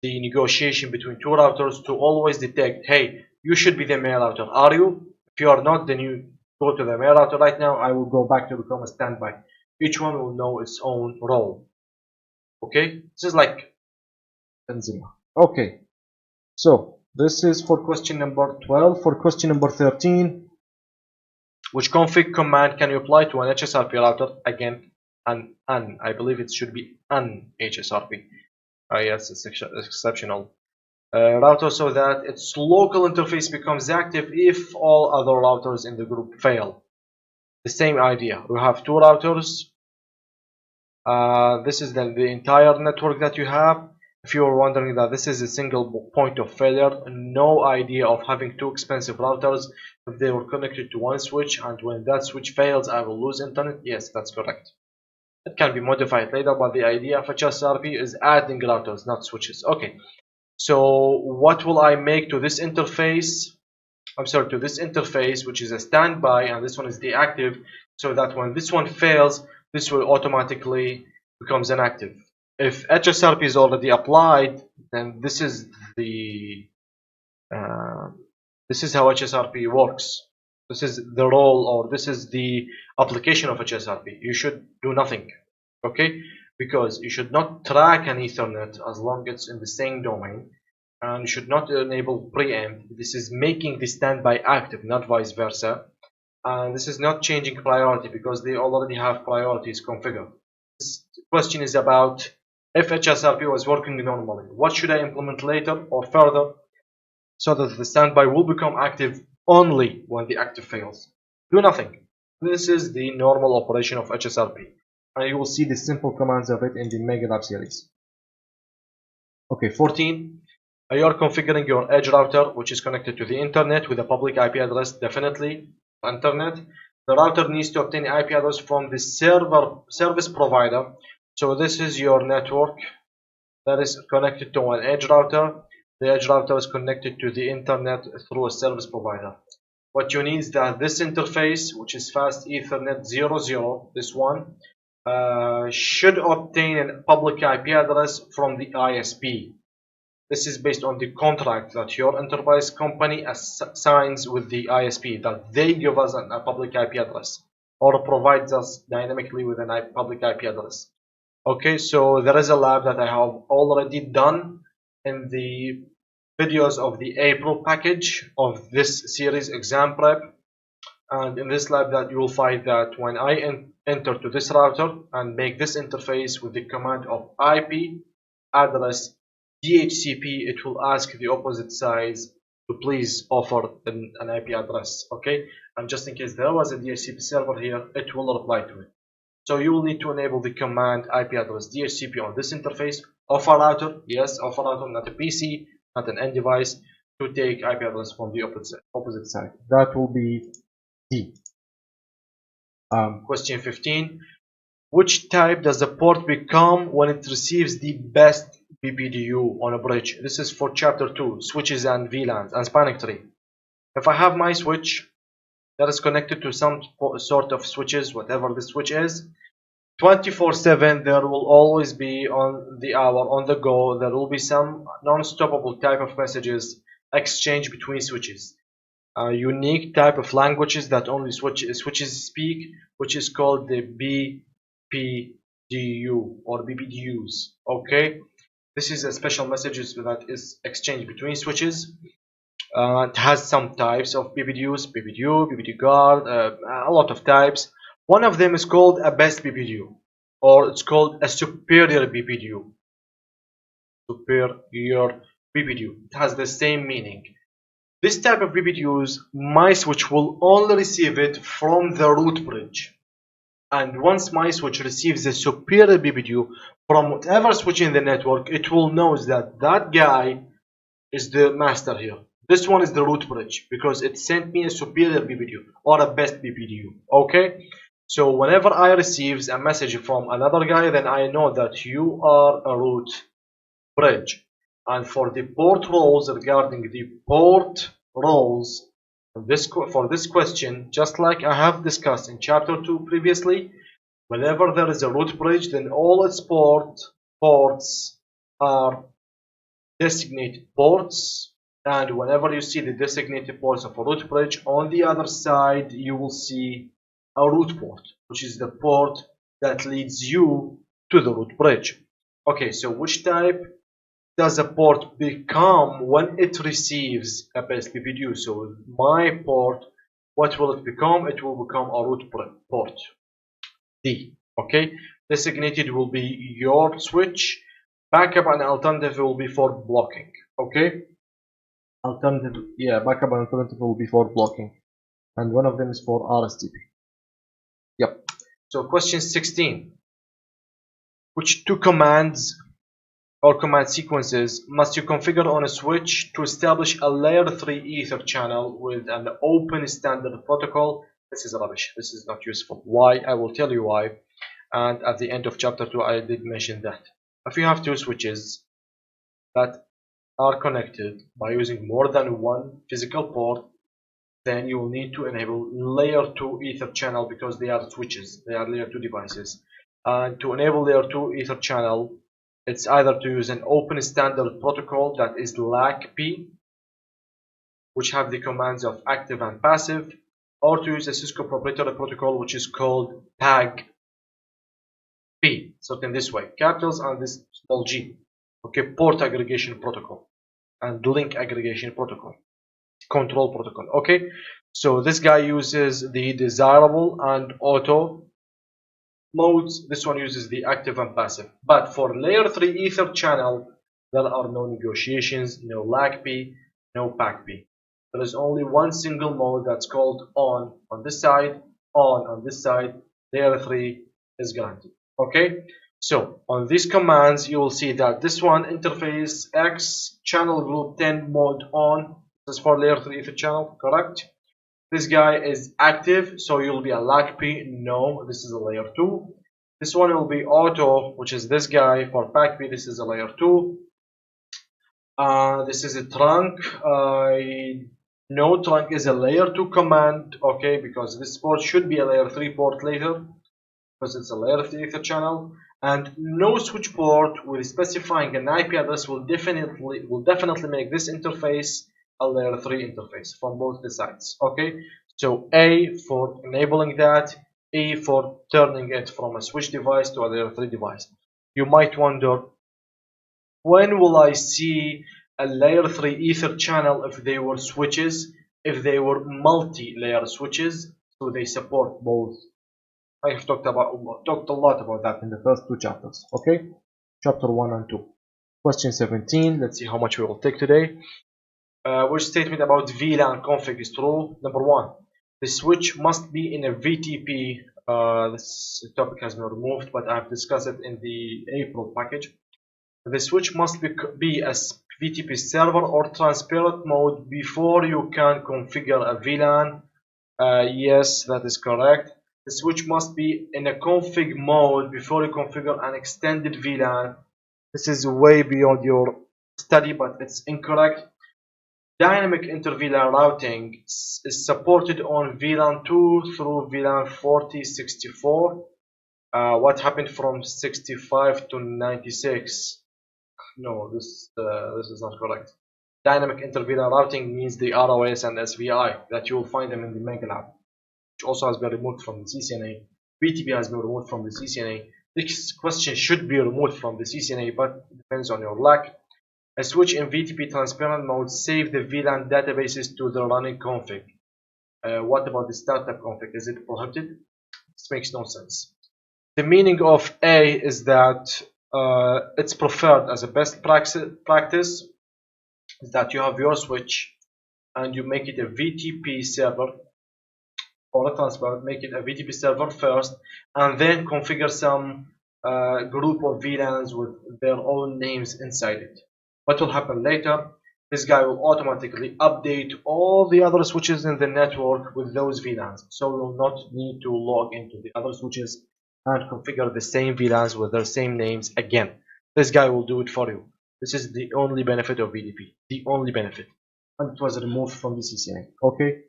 the negotiation between two routers to always detect, hey, you should be the main router. Are you? If you are not, then you go to the main router right now. I will go back to become a standby. Each one will know its own role. Okay, this is like Benzema. Okay, so this is for question number 12. For question number 13, which config command can you apply to an HSRP router? Again, I believe it should be an HSRP. Yes, it's exceptional. Router so that its local interface becomes active if all other routers in the group fail. The same idea. We have two routers. This is the entire network that you have. If you are wondering that this is a single point of failure, no idea of having two expensive routers if they were connected to one switch and when that switch fails I will lose internet. Yes, that's correct. It can be modified later, but the idea of HSRP is adding routers, not switches. Okay, so what will I make to this interface? I'm sorry, to this interface, which is a standby, and this one is the active, so that when this one fails, this will automatically becomes inactive. If HSRP is already applied, then the uh, this is how HSRP works. This is the role, or this is the application of HSRP. You should do nothing, okay? Because you should not track an Ethernet as long as it's in the same domain, and you should not enable preempt. This is making the standby active, not vice versa. And this is not changing priority because they already have priorities configured. This question is about if HSRP was working normally. What should I implement later or further so that the standby will become active only when the active fails? Do nothing. This is the normal operation of HSRP. And you will see the simple commands of it in the Mega Lab series. Okay, 14. You are configuring your edge router, which is connected to the internet with a public IP address, definitely internet. The router needs to obtain IP address from the service provider. So this is your network that is connected to an edge router. The edge router is connected to the internet through a service provider. What you need is that this interface, which is fast Ethernet 00, this one, should obtain a public IP address from the ISP. This is based on the contract that your enterprise company signs with the ISP, that they give us a public IP address or provides us dynamically with a public IP address. Okay, so there is a lab that I have already done in the videos of the April package of this series exam prep. And in this lab that you will find that when I enter to this router and make this interface with the command of IP address DHCP, it will ask the opposite side to please offer an IP address. Okay, and just in case there was a DHCP server here, it will reply to it. So you will need to enable the command IP address DHCP on this interface of a router. Yes, of a router, not a PC, not an end device, to take IP address from the opposite side. That will be D. Question 15. Which type does the port become when it receives the best BPDU on a bridge? This is for chapter 2, switches and VLANs and spanning tree. If I have my switch that is connected to some sort of switches, whatever the switch is, 24/7 there will always be on the hour, on the go, there will be some non-stoppable type of messages exchanged between switches. A unique type of languages that only switches speak, which is called the BPDU or BPDUs. Okay, this is a special messages that is exchanged between switches. It has some types of BPDUs, BPDU, BPD guard, a lot of types. One of them is called a best BPDU, or it's called a superior BPDU. Superior BPDU. It has the same meaning. This type of BPDUs, my switch will only receive it from the root bridge. And once my switch receives a superior BPDU from whatever switch in the network, it will know that that guy is the master here. This one is the root bridge because it sent me a superior BPDU or a best BPDU. Okay? So whenever I receive a message from another guy, then I know that you are a root bridge. And for the port roles, regarding the port roles, for this question, just like I have discussed in chapter 2 previously, whenever there is a root bridge, then all its ports are designated ports, and whenever you see the designated ports of a root bridge, on the other side you will see a root port, which is the port that leads you to the root bridge. Okay, so which type does a port become when it receives a best BPDU? So my port, what will it become? It will become a root port. D. Okay, designated will be your switch. Backup and alternative will be for blocking. Okay, alternative, yeah, backup and alternative will be for blocking, and one of them is for RSTP. Yep. So question 16. Which two commands or command sequences must you configure on a switch to establish a layer 3 ether channel with an open standard protocol? This is rubbish. This is not useful. Why? I will tell you why. And at the end of chapter 2 I did mention that. If you have two switches that are connected by using more than one physical port, then you will need to enable layer 2 ether channel because they are switches, they are layer 2 devices. And to enable layer 2 ether channel, it's either to use an open standard protocol that is LACP, which have the commands of active and passive, or to use a Cisco proprietary protocol which is called PAG-P. So in this way, capitals and this small g. Okay, port aggregation protocol and link aggregation protocol, control protocol. Okay, so this guy uses the desirable and auto modes. This one uses the active and passive. But for layer 3 ether channel, there are no negotiations, no LACP, no PACP. There is only one single mode that's called on this side, on this side. Layer 3 is guaranteed. Okay, so on these commands you will see that this one, interface X channel group 10 mode on. This is for layer 3 ether channel, correct? This guy is active, so you'll be a LACP. No, this is a layer 2. This one will be auto, which is this guy. For PACP, this is a layer 2. This is a trunk. No, trunk is a layer 2 command, okay, because this port should be a layer 3 port later, because it's a layer 3 ether channel. And no switch port with specifying an IP address will definitely make this interface a layer 3 interface from both the sides. Okay, so A for enabling that, E for turning it from a switch device to a layer 3 device. You might wonder, when will I see a layer 3 ether channel if they were switches, if they were multi-layer switches, so they support both? I have talked a lot about that in the first two chapters. Okay, chapter 1 and 2. Question 17. Let's see how much we will take today. Which statement about VLAN config is true? Number 1. The switch must be in a VTP. This topic has been removed, but I've discussed it in the April package. The switch must be a VTP server or transparent mode before you can configure a VLAN. Yes, that is correct. The switch must be in a config mode before you configure an extended VLAN. This is way beyond your study, but it's incorrect. Dynamic inter-VLAN routing is supported on VLAN 2 through VLAN 4064. What happened from 65 to 96? No, this is not correct. Dynamic inter-VLAN routing means the ROS and SVI that you will find them in the Mega Lab, which also has been removed from the CCNA. BTP has been removed from the CCNA. This question should be removed from the CCNA, but it depends on your luck. A switch in VTP transparent mode save the VLAN databases to the running config. What about the startup config? Is it prohibited? This makes no sense. The meaning of A is that it's preferred as a best practice is that you have your switch and you make it a VTP server or a transparent, make it a VTP server first, and then configure some group of VLANs with their own names inside it. What will happen later? This guy will automatically update all the other switches in the network with those VLANs, so you will not need to log into the other switches and configure the same VLANs with their same names again. This guy will do it for you. This is the only benefit of VDP, the only benefit, and it was removed from the CCNA. Okay,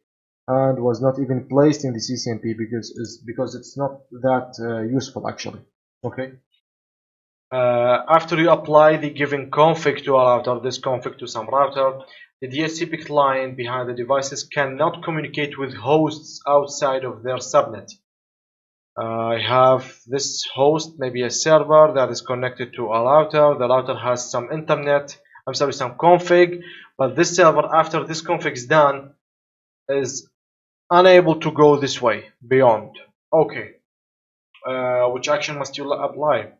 and was not even placed in the CCNP because it's not that useful actually. Okay. After you apply the given config to a router, this config to some router, the DHCP client behind the devices cannot communicate with hosts outside of their subnet. I have this host, maybe a server that is connected to a router. The router has some some config, but this server, after this config is done, is unable to go this way beyond. Okay, which action must you apply?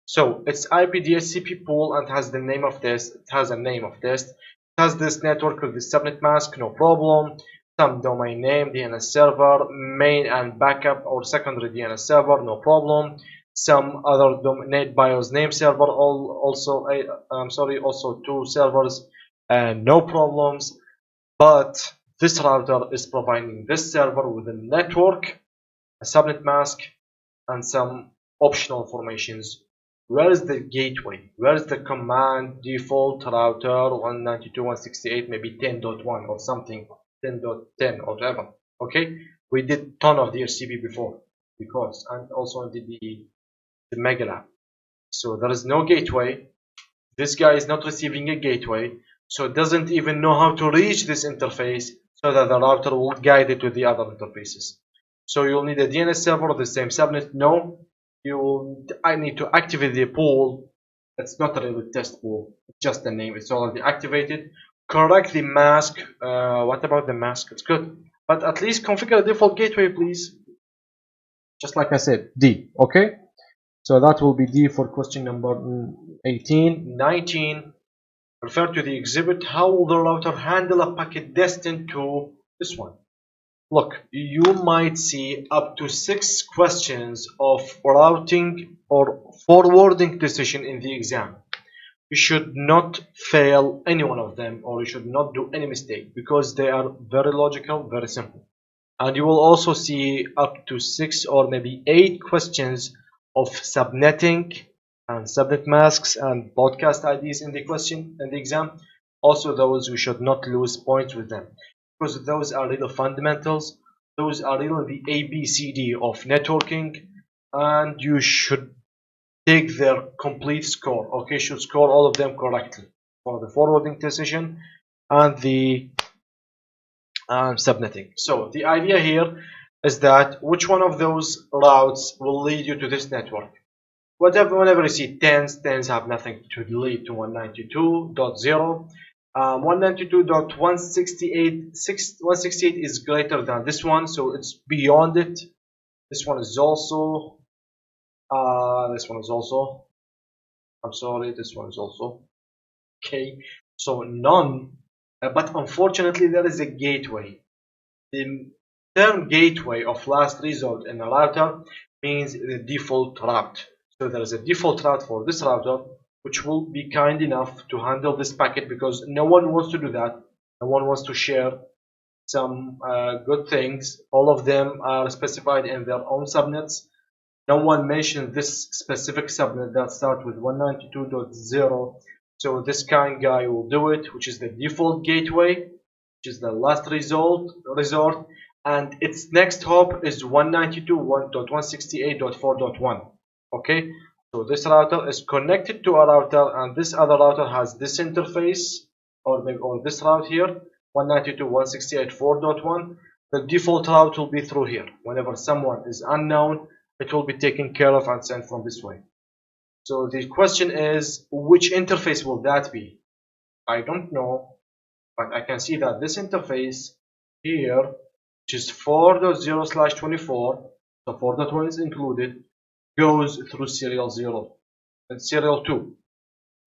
So it's IP DHCP pool and has the name of this. It has a name of this. It has this network with the subnet mask, no problem. Some domain name, DNS server, main and backup or secondary DNS server, no problem. some other dominate BIOS name server, also I'm sorry, also two servers, and no problems. But this router is providing this server with a network, a subnet mask, and some optional informations. Where is the gateway? Where is the command default router 192.168, maybe 10.1 or something, 10.10 or whatever? Okay, we did ton of DHCP before, because, and also did the mega lab. So there is no gateway. This guy is not receiving a gateway, so doesn't even know how to reach this interface so that the router will guide it to the other interfaces. So you'll need a DNS server of the same subnet. No, I need to activate the pool. It's not a real test pool, it's just the name. It's already activated. Correct the mask. What about the mask? It's good, but at least configure a default gateway, please. Just like I said, D. Okay. So that will be D for question number 18. 19. Refer to the exhibit. How will the router handle a packet destined to this one? Look, you might see up to 6 questions of routing or forwarding decision in the exam. You should not fail any one of them, or you should not do any mistake, because they are very logical, very simple. And you will also see up to 6 or maybe 8 questions of subnetting and subnet masks and broadcast IDs in the question in the exam. Also, those we should not lose points with them, because those are real fundamentals. Those are really the ABCD of networking, and you should take their complete score. Okay, should score all of them correctly for the forwarding decision and the subnetting. So the idea here is that which one of those routes will lead you to this network. Whenever you see tens have nothing to lead to 192.0. 192.168 is greater than this one, so it's beyond it. This one is also, I'm sorry, this one is also, okay, so none, but unfortunately there is a gateway. The term gateway of last resort in a router means the default route. So there is a default route for this router, which will be kind enough to handle this packet, because no one wants to do that. No one wants to share some good things. All of them are specified in their own subnets. No one mentioned this specific subnet that starts with 192.0. So this kind guy will do it, which is the default gateway, which is the last resort, and its next hop is 192.168.4.1. Okay, so this router is connected to a router, and this other router has this interface, or maybe on this route here, 192.168.4.1. The default route will be through here. Whenever someone is unknown, it will be taken care of and sent from this way. So the question is, which interface will that be? I don't know, but I can see that this interface here, which is 4.0/24, so 4.1 is included, goes through serial 0 and serial 2.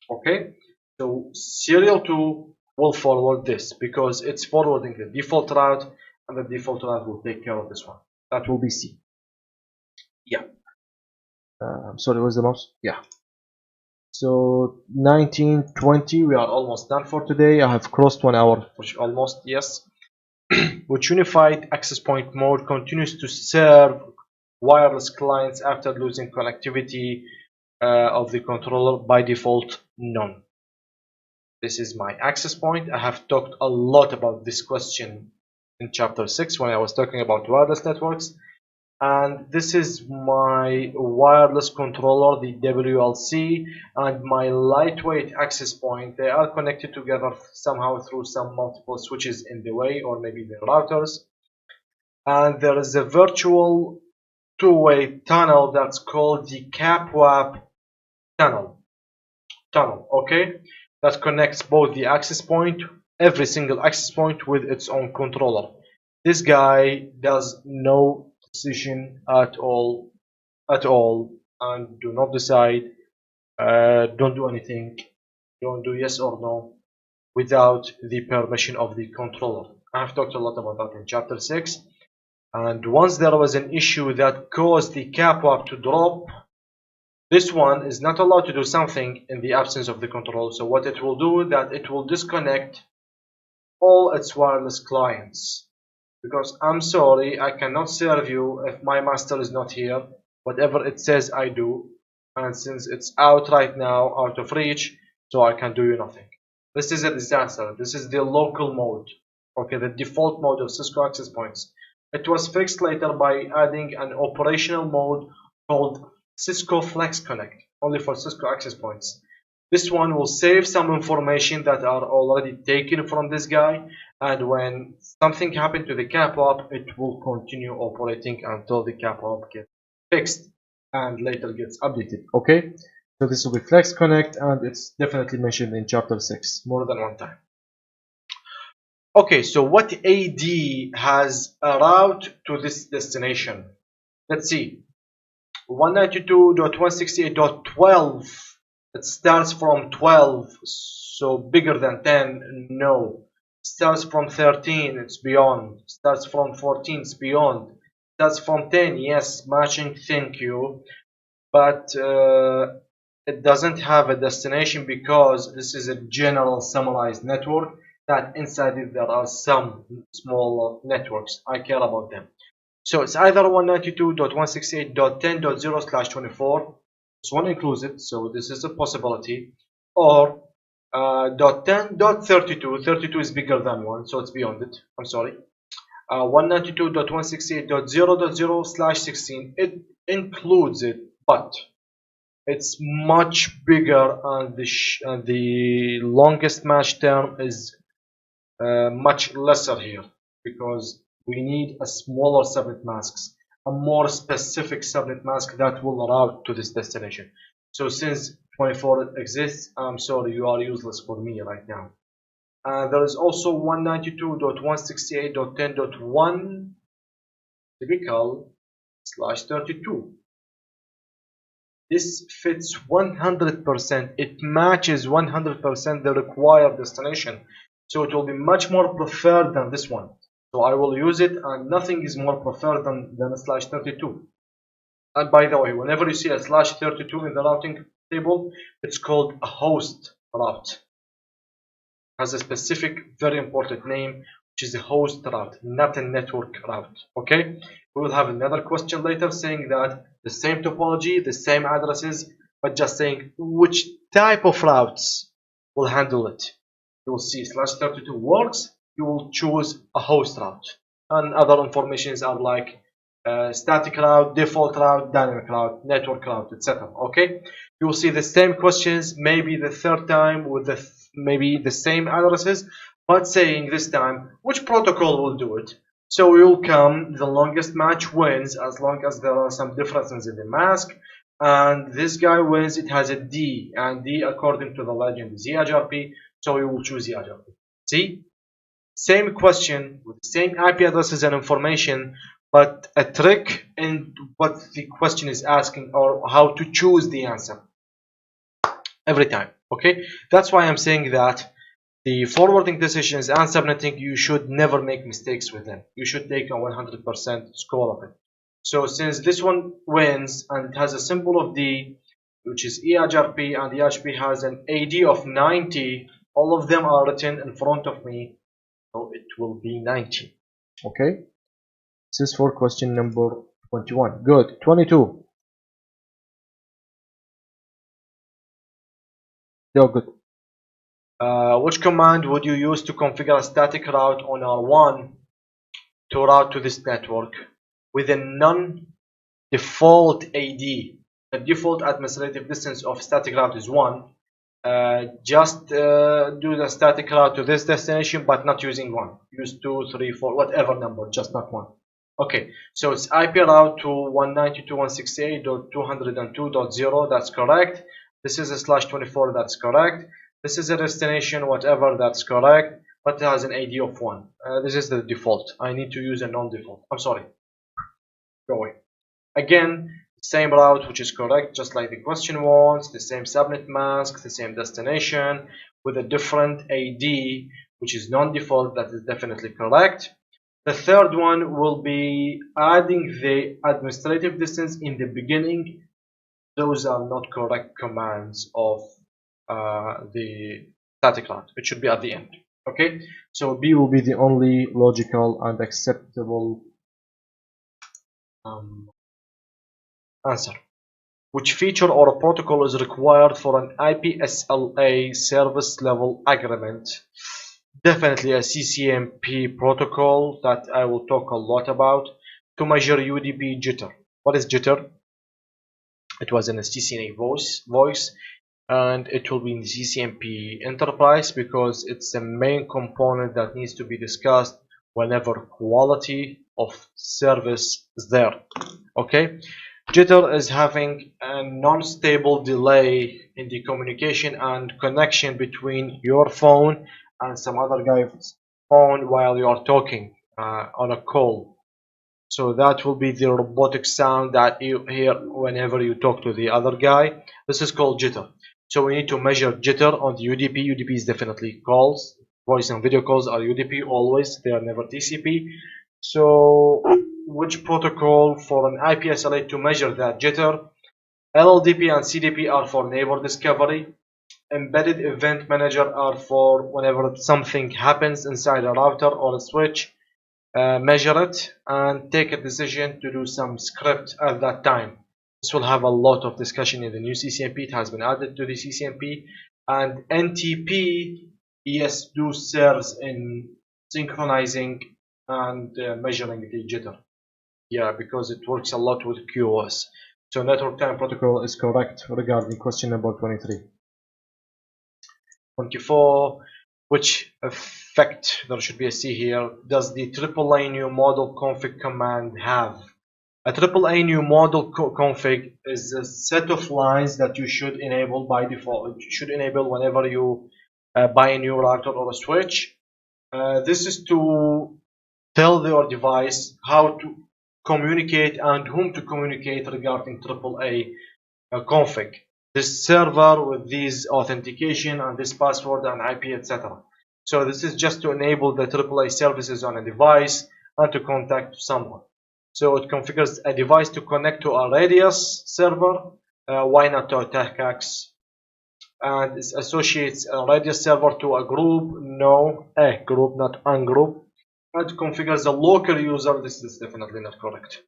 Okay, so serial 2 will forward this, because it's forwarding the default route, and the default route will take care of this one. That will be C. Yeah. I'm sorry, where's the mouse? Yeah. So 1920, we are almost done for today. I have crossed 1 hour, almost, yes. Which unified access point mode continues to serve wireless clients after losing connectivity of the controller? By default, none. This is my access point. I have talked a lot about this question in chapter 6 when I was talking about wireless networks. And this is my wireless controller, the WLC, and my lightweight access point. They are connected together somehow through some multiple switches in the way, or maybe the routers. And there is a virtual two-way tunnel that's called the CAPWAP tunnel. Okay, that connects both the access point, every single access point, with its own controller. This guy does no decision at all, and do not decide, don't do anything, don't do yes or no without the permission of the controller. I've talked a lot about that in chapter 6. And once there was an issue that caused the CAPWAP to drop, This one is not allowed to do something in the absence of the control. So what it will do is that it will disconnect all its wireless clients, because I'm sorry, I cannot serve you if my master is not here. Whatever it says I do, and since it's out right now, out of reach, so I can do you nothing. This is a disaster. This is the local mode, okay, the default mode of Cisco access points. It was fixed later by adding an operational mode called Cisco Flex Connect, only for Cisco access points. This one will save some information that are already taken from this guy, and when something happened to the cap op, it will continue operating until the cap op gets fixed and later gets updated. Okay, so this will be Flex Connect, and it's definitely mentioned in chapter 6 more than one time. Okay, so what AD has a route to this destination? Let's see. 192.168.12, it starts from 12, so bigger than 10, no. Starts from 13, it's beyond. Starts from 14, it's beyond. Starts from 10, yes, matching, thank you. But it doesn't have a destination because this is a general summarized network that inside it there are some small networks. I care about them. So it's either 192.168.10.0/24, this one includes it, so this is a possibility, or .10.32, 32 is bigger than 1, so it's beyond it, I'm sorry. 192.168.0.0/16, it includes it, but it's much bigger, and the longest match term is much lesser here, because we need a smaller subnet masks, a more specific subnet mask that will route to this destination. So since 24 exists, I'm sorry, you are useless for me right now. There is also 192.168.10.1 typical /32. This fits 100%. It matches 100% the required destination. So it will be much more preferred than this one. So I will use it, and nothing is more preferred than a /32. And by the way, whenever you see a /32 in the routing table, it's called a host route. It has a specific, very important name, which is a host route, not a network route. Okay? We will have another question later saying that the same topology, the same addresses, but just saying which type of routes will handle it. You will see /32 works, you will choose a host route. And other informations are like static route, default route, dynamic route, network route, etc. Okay? You will see the same questions, maybe the third time with maybe the same addresses, but saying this time which protocol will do it. So we will come, the longest match wins, as long as there are some differences in the mask, and this guy wins. It has a D, and D according to the legend is EHRP, so we will choose EHRP. See, same question with the same IP addresses and information, but a trick in what the question is asking, or how to choose the answer every time. Okay, that's why I'm saying that the forwarding decisions and subnetting, you should never make mistakes with them. You should take a 100% score of it. So since this one wins and it has a symbol of D, which is EHRP, and EHRP has an AD of 90, all of them are written in front of me, so it will be 90. Okay, this is for question number 21. Good. 22. Yeah, good. Which command would you use to configure a static route on R1 to route to this network with a non-default AD? The default administrative distance of static route is 1. Just do the static route to this destination, but not using 1. Use 2, 3, 4, whatever number, just not 1. Okay, so it's IP route to 192.168.202.0, that's correct. This is a /24, that's correct. This is a destination, whatever, that's correct, but it has an AD of 1. This is the default. I need to use a non-default. I'm sorry. Go away. Again, same route, which is correct, just like the question wants, the same subnet mask, the same destination, with a different AD, which is non-default, that is definitely correct. The third one will be adding the administrative distance in the beginning those are not correct commands of the static route. It should be at the end. Okay, so B will be the only logical and acceptable um, answer. Which feature or protocol is required for an IPSLA service level agreement? Definitely a CCNP protocol that I will talk a lot about to measure UDP jitter. What is jitter? It was in a CCNA voice, and it will be in the CCNP enterprise because it's the main component that needs to be discussed whenever quality of service is there. Okay, jitter is having a non-stable delay in the communication and connection between your phone and some other guy's phone while you are talking on a call. So that will be the robotic sound that you hear whenever you talk to the other guy. This is called jitter. So we need to measure jitter on the UDP. UDP is definitely calls. Voice and video calls are UDP always. They are never TCP. So which protocol for an IPSLA to measure that jitter? LLDP and CDP are for neighbor discovery. Embedded event manager are for whenever something happens inside a router or a switch. Measure it and take a decision to do some script at that time. This will have a lot of discussion in the new CCNP. It has been added to the CCNP, and NTP ES2 serves in synchronizing and measuring the jitter. Yeah, because it works a lot with QoS. So network time protocol is correct regarding question number 23. 24. Which effect, there should be a C here, does the AAA new model config command have? A AAA new model config is a set of lines that you should enable by default. You should enable whenever you buy a new router or a switch. This is to tell your device how to communicate and whom to communicate regarding AAA config. This server with these authentication and this password and IP, etc. So this is just to enable the AAA services on a device and to contact someone. So it configures a device to connect to a radius server. Why not to a TACAX? And it associates a radius server to a group. No, a group, not ungroup. And configures a local user. This is definitely not correct.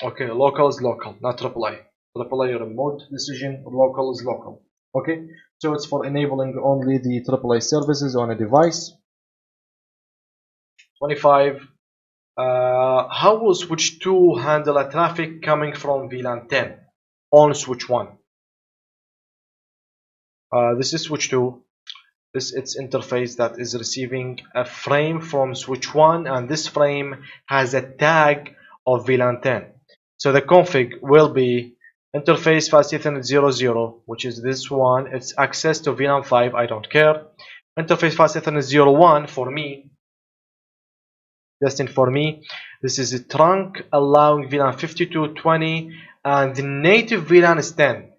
Okay, local is local, not AAA. AAA remote decision, local is local. Okay, so it's for enabling only the AAA services on a device. 25. How will switch 2 handle a traffic coming from VLAN 10 on switch 1? This is switch 2. This its interface that is receiving a frame from switch 1, and this frame has a tag of VLAN 10. So the config will be interface fast ethernet 00, which is this one. It's access to VLAN 5, I don't care. Interface fast ethernet 01 for me, destined for me. This is a trunk allowing VLAN 5220, and the native VLAN is 10.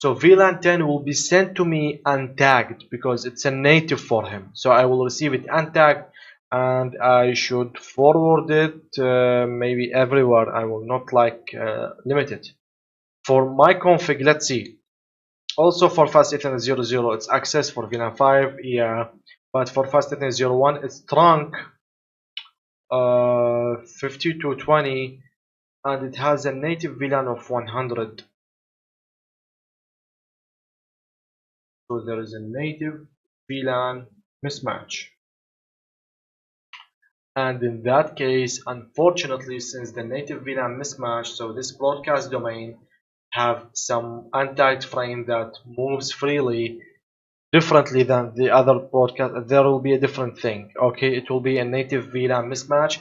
So VLAN 10 will be sent to me untagged because it's a native for him. So I will receive it untagged and I should forward it maybe everywhere. I will not limit it. For my config, let's see. Also for fast ethernet 00, it's access for VLAN 5, yeah. But for fast ethernet 01, it's trunk 5220 and it has a native VLAN of 100. So there is a native VLAN mismatch. And in that case, unfortunately, since the native VLAN mismatch, so this broadcast domain have some untagged frame that moves freely differently than the other broadcast, there will be a different thing. Okay, it will be a native VLAN mismatch,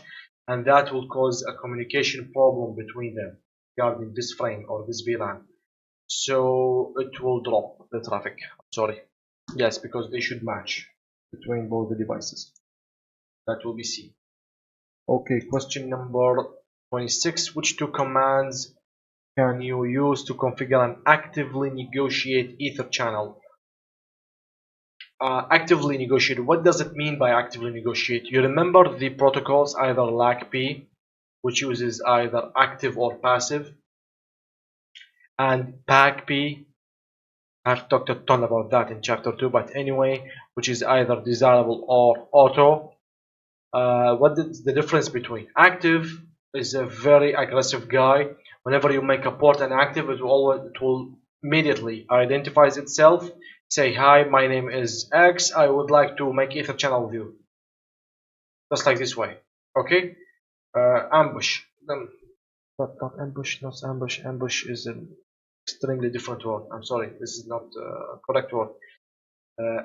and that will cause a communication problem between them regarding this frame or this VLAN. So it will drop the traffic. Sorry. Yes, because they should match between both the devices. That will be C. Okay, question number 26. Which two commands can you use to configure and actively negotiate Ether channel? Actively negotiate. What does it mean by actively negotiate? You remember the protocols, either LACP, which uses either active or passive, and pack P. I've talked a ton about that in chapter 2, but anyway, which is either desirable or auto. What is the difference between active is a very aggressive guy. Whenever you make a port an active, it will immediately identifies itself, say hi, my name is X, I would like to make ether channel with you, just like this way. Okay. Ambush. Not ambush, not ambush. Ambush is an extremely different word. I'm sorry, this is not correct word.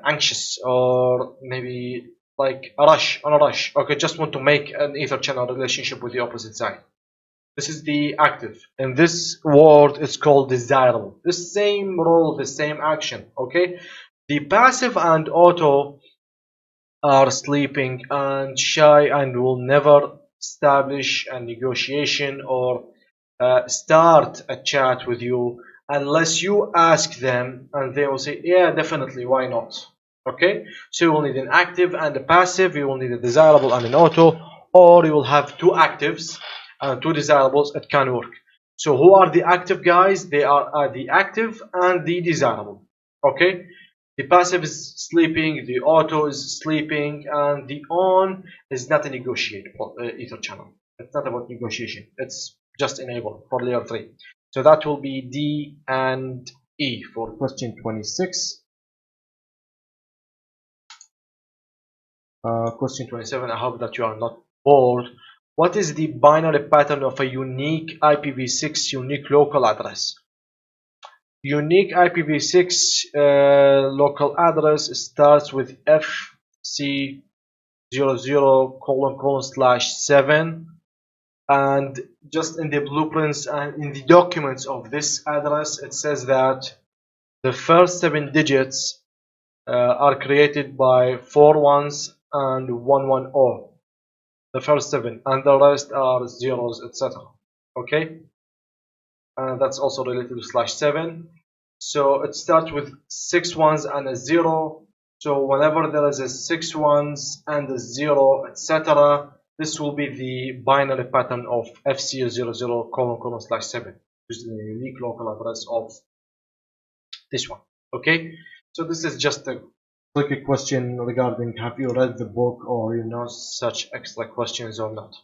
Anxious, or maybe like a rush, on a rush. Okay, just want to make an ether channel relationship with the opposite side. This is the active. And this word is called desirable. The same role, the same action. Okay. The passive and auto are sleeping and shy and will never establish a negotiation or start a chat with you unless you ask them, and they will say, yeah, definitely, why not? Okay, so you will need an active and a passive, you will need a desirable and an auto, or you will have two actives and two desirables. It can work. So who are the active guys? They are the active and the desirable. Okay, the passive is sleeping, the auto is sleeping, and the on is not a negotiable ether channel. It's not about negotiation. It's just enable for layer 3. So that will be D and E for question 26. Question 27. I hope that you are not bored. What is the binary pattern of a unique IPv6 unique local address? Unique IPv6 local address starts with FC00 /7, and just in the blueprints and in the documents of this address it says that the first 7 digits are created by 4 ones and 110, the first 7, and the rest are zeros, etc. Okay, and that's also related to /7. So it starts with 6 ones and a 0. So whenever there is a 6 ones and a 0, etc., this will be the binary pattern of FC00::/7, which is the unique local address of this one. Okay, so this is just a quick question regarding have you read the book or you know such extra questions or not.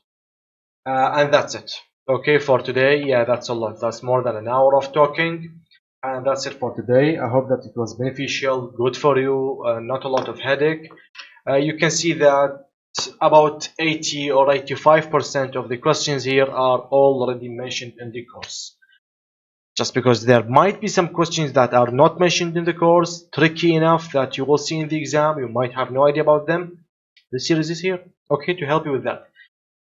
And that's it. Okay, for today, yeah, that's a lot. That's more than an hour of talking. And that's it for today. I hope that it was beneficial, good for you, not a lot of headache. You can see that about 80 or 85% of the questions here are already mentioned in the course. Just because there might be some questions that are not mentioned in the course, tricky enough that you will see in the exam, you might have no idea about them. The series is here, okay, to help you with that.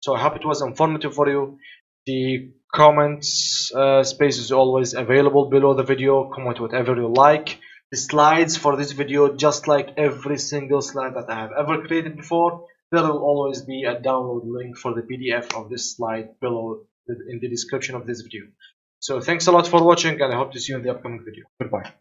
So I hope it was informative for you. The comments space is always available below the video. Comment whatever you like. The slides for this video, just like every single slide that I have ever created before, there will always be a download link for the PDF of this slide below in the description of this video. So thanks a lot for watching, and I hope to see you in the upcoming video. Goodbye.